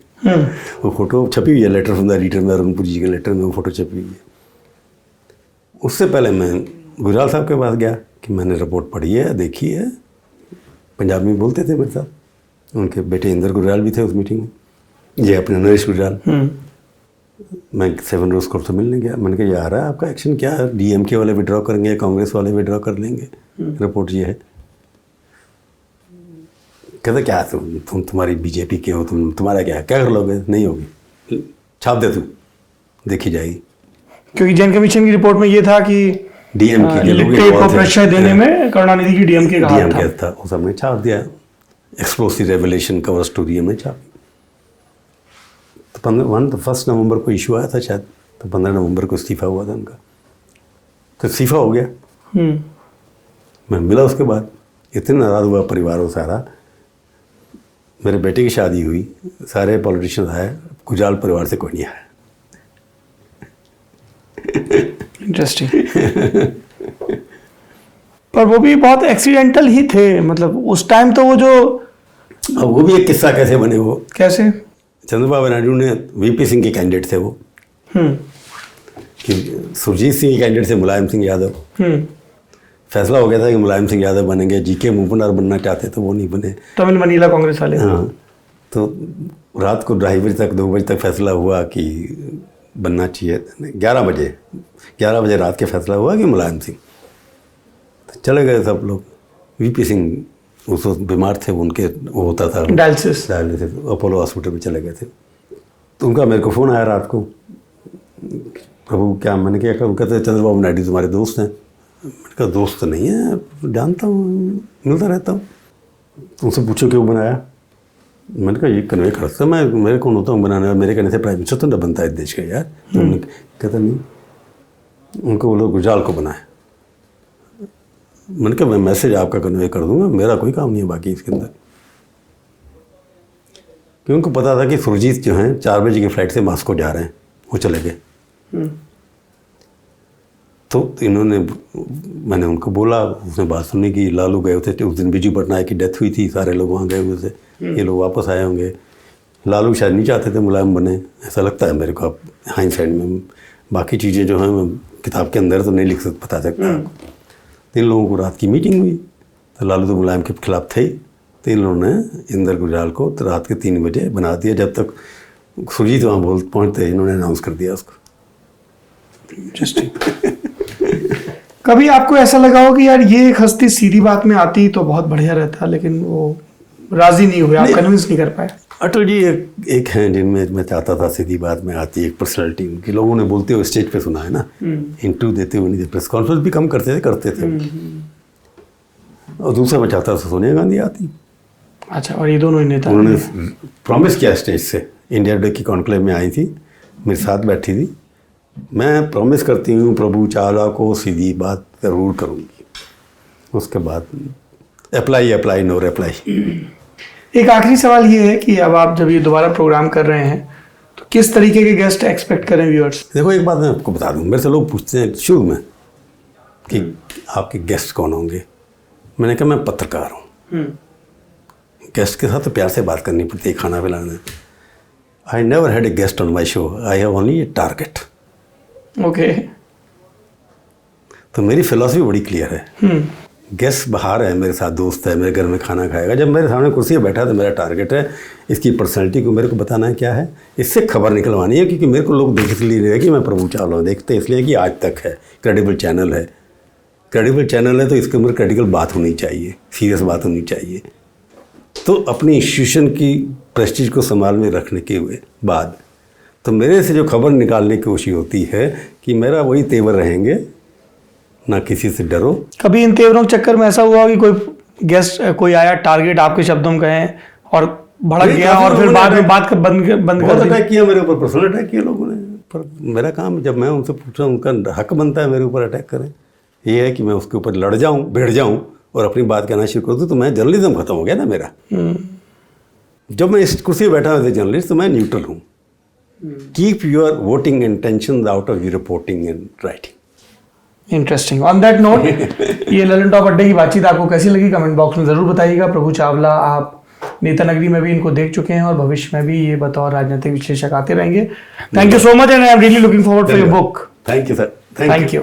वो फ़ोटो छपी हुई है, लेटर फ्रॉम द एडिटर में, अरुणपुर जी के लेटर में वो फ़ोटो छपी हुई है। उससे पहले मैं गुजराल साहब के पास गया कि मैंने रिपोर्ट पढ़ी है, देखी है। पंजाबी में बोलते थे मेरे साथ। उनके बेटे इंदर गुजराल भी थे उस मीटिंग में, ये अपने नरेश गुजराल। मैं 7 रोज़ कोर्ट से मिलने गया। मैंने कहा ये आ रहा है आपका एक्शन क्या है? DMK वाले विड्रॉ करेंगे, कांग्रेस वाले विड्रॉ कर लेंगे, रिपोर्ट ये है। कहते क्या तुम तुम्हारी बीजेपी के हो, तुम्हारा क्या कर लोगे? नहीं होगी, छाप दे तू, देखी जाएगी। क्योंकि जैन कमीशन की रिपोर्ट में ये था कि DMK के लोग को प्रेशर देने में करुणानिधि की DMK का हाथ था। उस हमने छाप दिया, एक्सप्लोसिव रेवलेशन कवर स्टोरी हमने छापी। तो 1 नवंबर को इशू आया था शायद, तो 15 नवंबर को इस्तीफा हुआ था उनका। तो इस्तीफा हो गया। मैं मिला उसके बाद, इतना नाराज़ हुआ परिवार वो सारा। मेरे बेटे की शादी हुई, सारे पॉलिटिशियंस आए, गुजराल परिवार से कोई नहीं आया। इंटरेस्टिंग। पर वो भी बहुत एक्सीडेंटल ही थे, मतलब उस टाइम तो वो जो, अब वो भी एक किस्सा कैसे बने वो। कैसे? चंद्रबाबू नायडू ने VP सिंह के कैंडिडेट थे वो, कि सुरजीत सिंह के कैंडिडेट थे मुलायम सिंह यादव। फैसला हो गया था कि मुलायम सिंह यादव बनेंगे। GK मूवमेंट बनना चाहते तो वो नहीं बने, तमिल मनीला कांग्रेस वाले। हाँ, तो रात को 2:30 बजे तक 2 बजे तक फैसला हुआ कि बनना चाहिए। 11 बजे रात के फैसला हुआ कि मुलायम सिंह। तो चले गए सब लोग। VP सिंह उस वक्त बीमार थे, उनके वो होता था डायलिसिस, अपोलो हॉस्पिटल में चले गए थे। तो उनका मेरे को फ़ोन आया रात को, प्रभु क्या? मैंने क्या कहा? कहते चंद्रबाबू नायडू तुम्हारे दोस्त हैं। मैंने कहा दोस्त तो नहीं है, जानता हूँ, मिलता रहता हूँ। उनसे पूछो क्यों बनाया? मैंने कहा ये कन्वे कर सकता, मैं मेरे कौन होता हूँ बनाने, मेरे कहने से प्राइम मिनिस्टर तो न बनता है देश का यार। तो उन्होंने कहता नहीं, उनको बोलो गुजराल को बनाए। मैंने कहा मैं मैसेज आपका कन्वे कर दूंगा, मेरा कोई काम नहीं है बाकी इसके अंदर। क्योंकि उनको पता था कि सुरजीत जो हैं 4 बजे की फ़्लाइट से मॉस्को जा रहे हैं, वो चले गए। तो इन्होंने, मैंने उनको बोला, उसने बात सुनने की। लालू गए थे उस दिन, बिजू पटनायक की डेथ हुई थी, सारे लोग वहाँ गए हुए थे। ये लोग वापस आए होंगे। लालू शायद नहीं चाहते थे मुलायम बने, ऐसा लगता है मेरे को अब हाइंडसाइड में। बाकी चीज़ें जो हैं मैं किताब के अंदर तो नहीं लिख सकता, बता सकता। 3 लोगों को रात की मीटिंग हुई, तो लालू तो मुलायम के खिलाफ थे ही। 3 लोगों ने इंदर गुजराल को तो रात के 3 बजे बना दिया। जब तक सुरजीत वहाँ पहुँचते इन्होंने अनाउंस कर दिया उसको। कभी आपको ऐसा लगा हो कि यार ये एक हस्ती सीधी बात में आती तो बहुत बढ़िया रहता, लेकिन वो राजी नहीं हुए, आप कन्विंस नहीं कर पाए? अटल जी एक हैं जिनमें मैं चाहता था सीधी बात में आती, एक पर्सनैलिटी उनकी लोगों ने बोलते हुए स्टेज पे सुना है ना, इंटरव्यू देते हुए नहीं, प्रेस कॉन्फ्रेंस भी कम करते थे। और दूसरा मैं चाहता था सोनिया गांधी आती। अच्छा, और ये दोनों ही नेता उन्होंने प्रॉमिस किया स्टेज से, इंडिया डे की कॉन्क्लेव में आई थी, मेरे साथ बैठी थी। मैं प्रॉमिस करती हूँ प्रभु चावला को सीधी बात ज़रूर करूँगी। उसके बाद अप्लाई नो रिप्लाई। एक आखिरी सवाल ये है कि अब आप जब ये दोबारा प्रोग्राम कर रहे हैं तो किस तरीके के गेस्ट एक्सपेक्ट करें व्यूअर्स? देखो एक बात मैं आपको बता दूँ, मेरे से लोग पूछते हैं शुरू में कि आपके गेस्ट कौन होंगे। मैंने कहा मैं पत्रकार हूँ, गेस्ट के साथ तो प्यार से बात करनी पड़ती है, खाना पिलाना। I never had a guest on my show, I have only A target. Okay. तो मेरी फिलॉसफी बड़ी क्लियर है। गेस्ट बाहर है, मेरे साथ दोस्त है, मेरे घर में खाना खाएगा, जब मेरे सामने कुर्सी पर बैठा तो मेरा टारगेट है इसकी पर्सनैलिटी को मेरे को बताना है क्या है, इससे खबर निकलवानी है। क्योंकि मेरे को लोग देख इसलिए नहीं है कि मैं प्रभु चावला देखते इसलिए कि आज तक है, क्रेडिबल चैनल है। क्रेडिबल चैनल है तो इसके ऊपर क्रेडिबल बात होनी चाहिए, सीरियस बात होनी चाहिए। तो अपनी इंस्टीट्यूशन की प्रेस्टीज को संभाल में रखने के बाद तो मेरे से जो खबर निकालने की कोशिश होती है कि मेरा वही तेवर रहेंगे, ना किसी से डरो। कभी इन तेवरों के चक्कर में ऐसा हुआ कि कोई गेस्ट कोई आया, टारगेट आपके शब्दों में कहें, और भड़क नहीं, गया काफी और फिर लोगों बाद ने में बात बंद बहुत कर दी? अटैक किया मेरे ऊपर, पर्सनल अटैक किया लोगों ने। पर मेरा काम, जब मैं उनसे पूछा, उनका हक बनता है मेरे ऊपर अटैक करें। ये है कि मैं उसके ऊपर लड़ जाऊं, भिड़ जाऊं और अपनी बात कहना शुरू कर दूं, तो मैं जर्नलिज्म खत्म हो गया ना मेरा। जब मैं इस कुर्सी पर बैठा हुआ था जर्नलिस्ट, तो मैं न्यूट्रल हूँ। Keep your voting intention out of your reporting and writing. Interesting. On that note, ये ललन टॉप अड्डे की बातचीत आपको कैसी लगी कमेंट बॉक्स में जरूर बताइएगा। प्रभु चावला, आप नेता नगरी में भी इनको देख चुके हैं और भविष्य में भी ये बतौर राजनीतिक विश्लेषक आते रहेंगे। Thank you so much and I am really looking forward for your book. Thank you sir, thank you.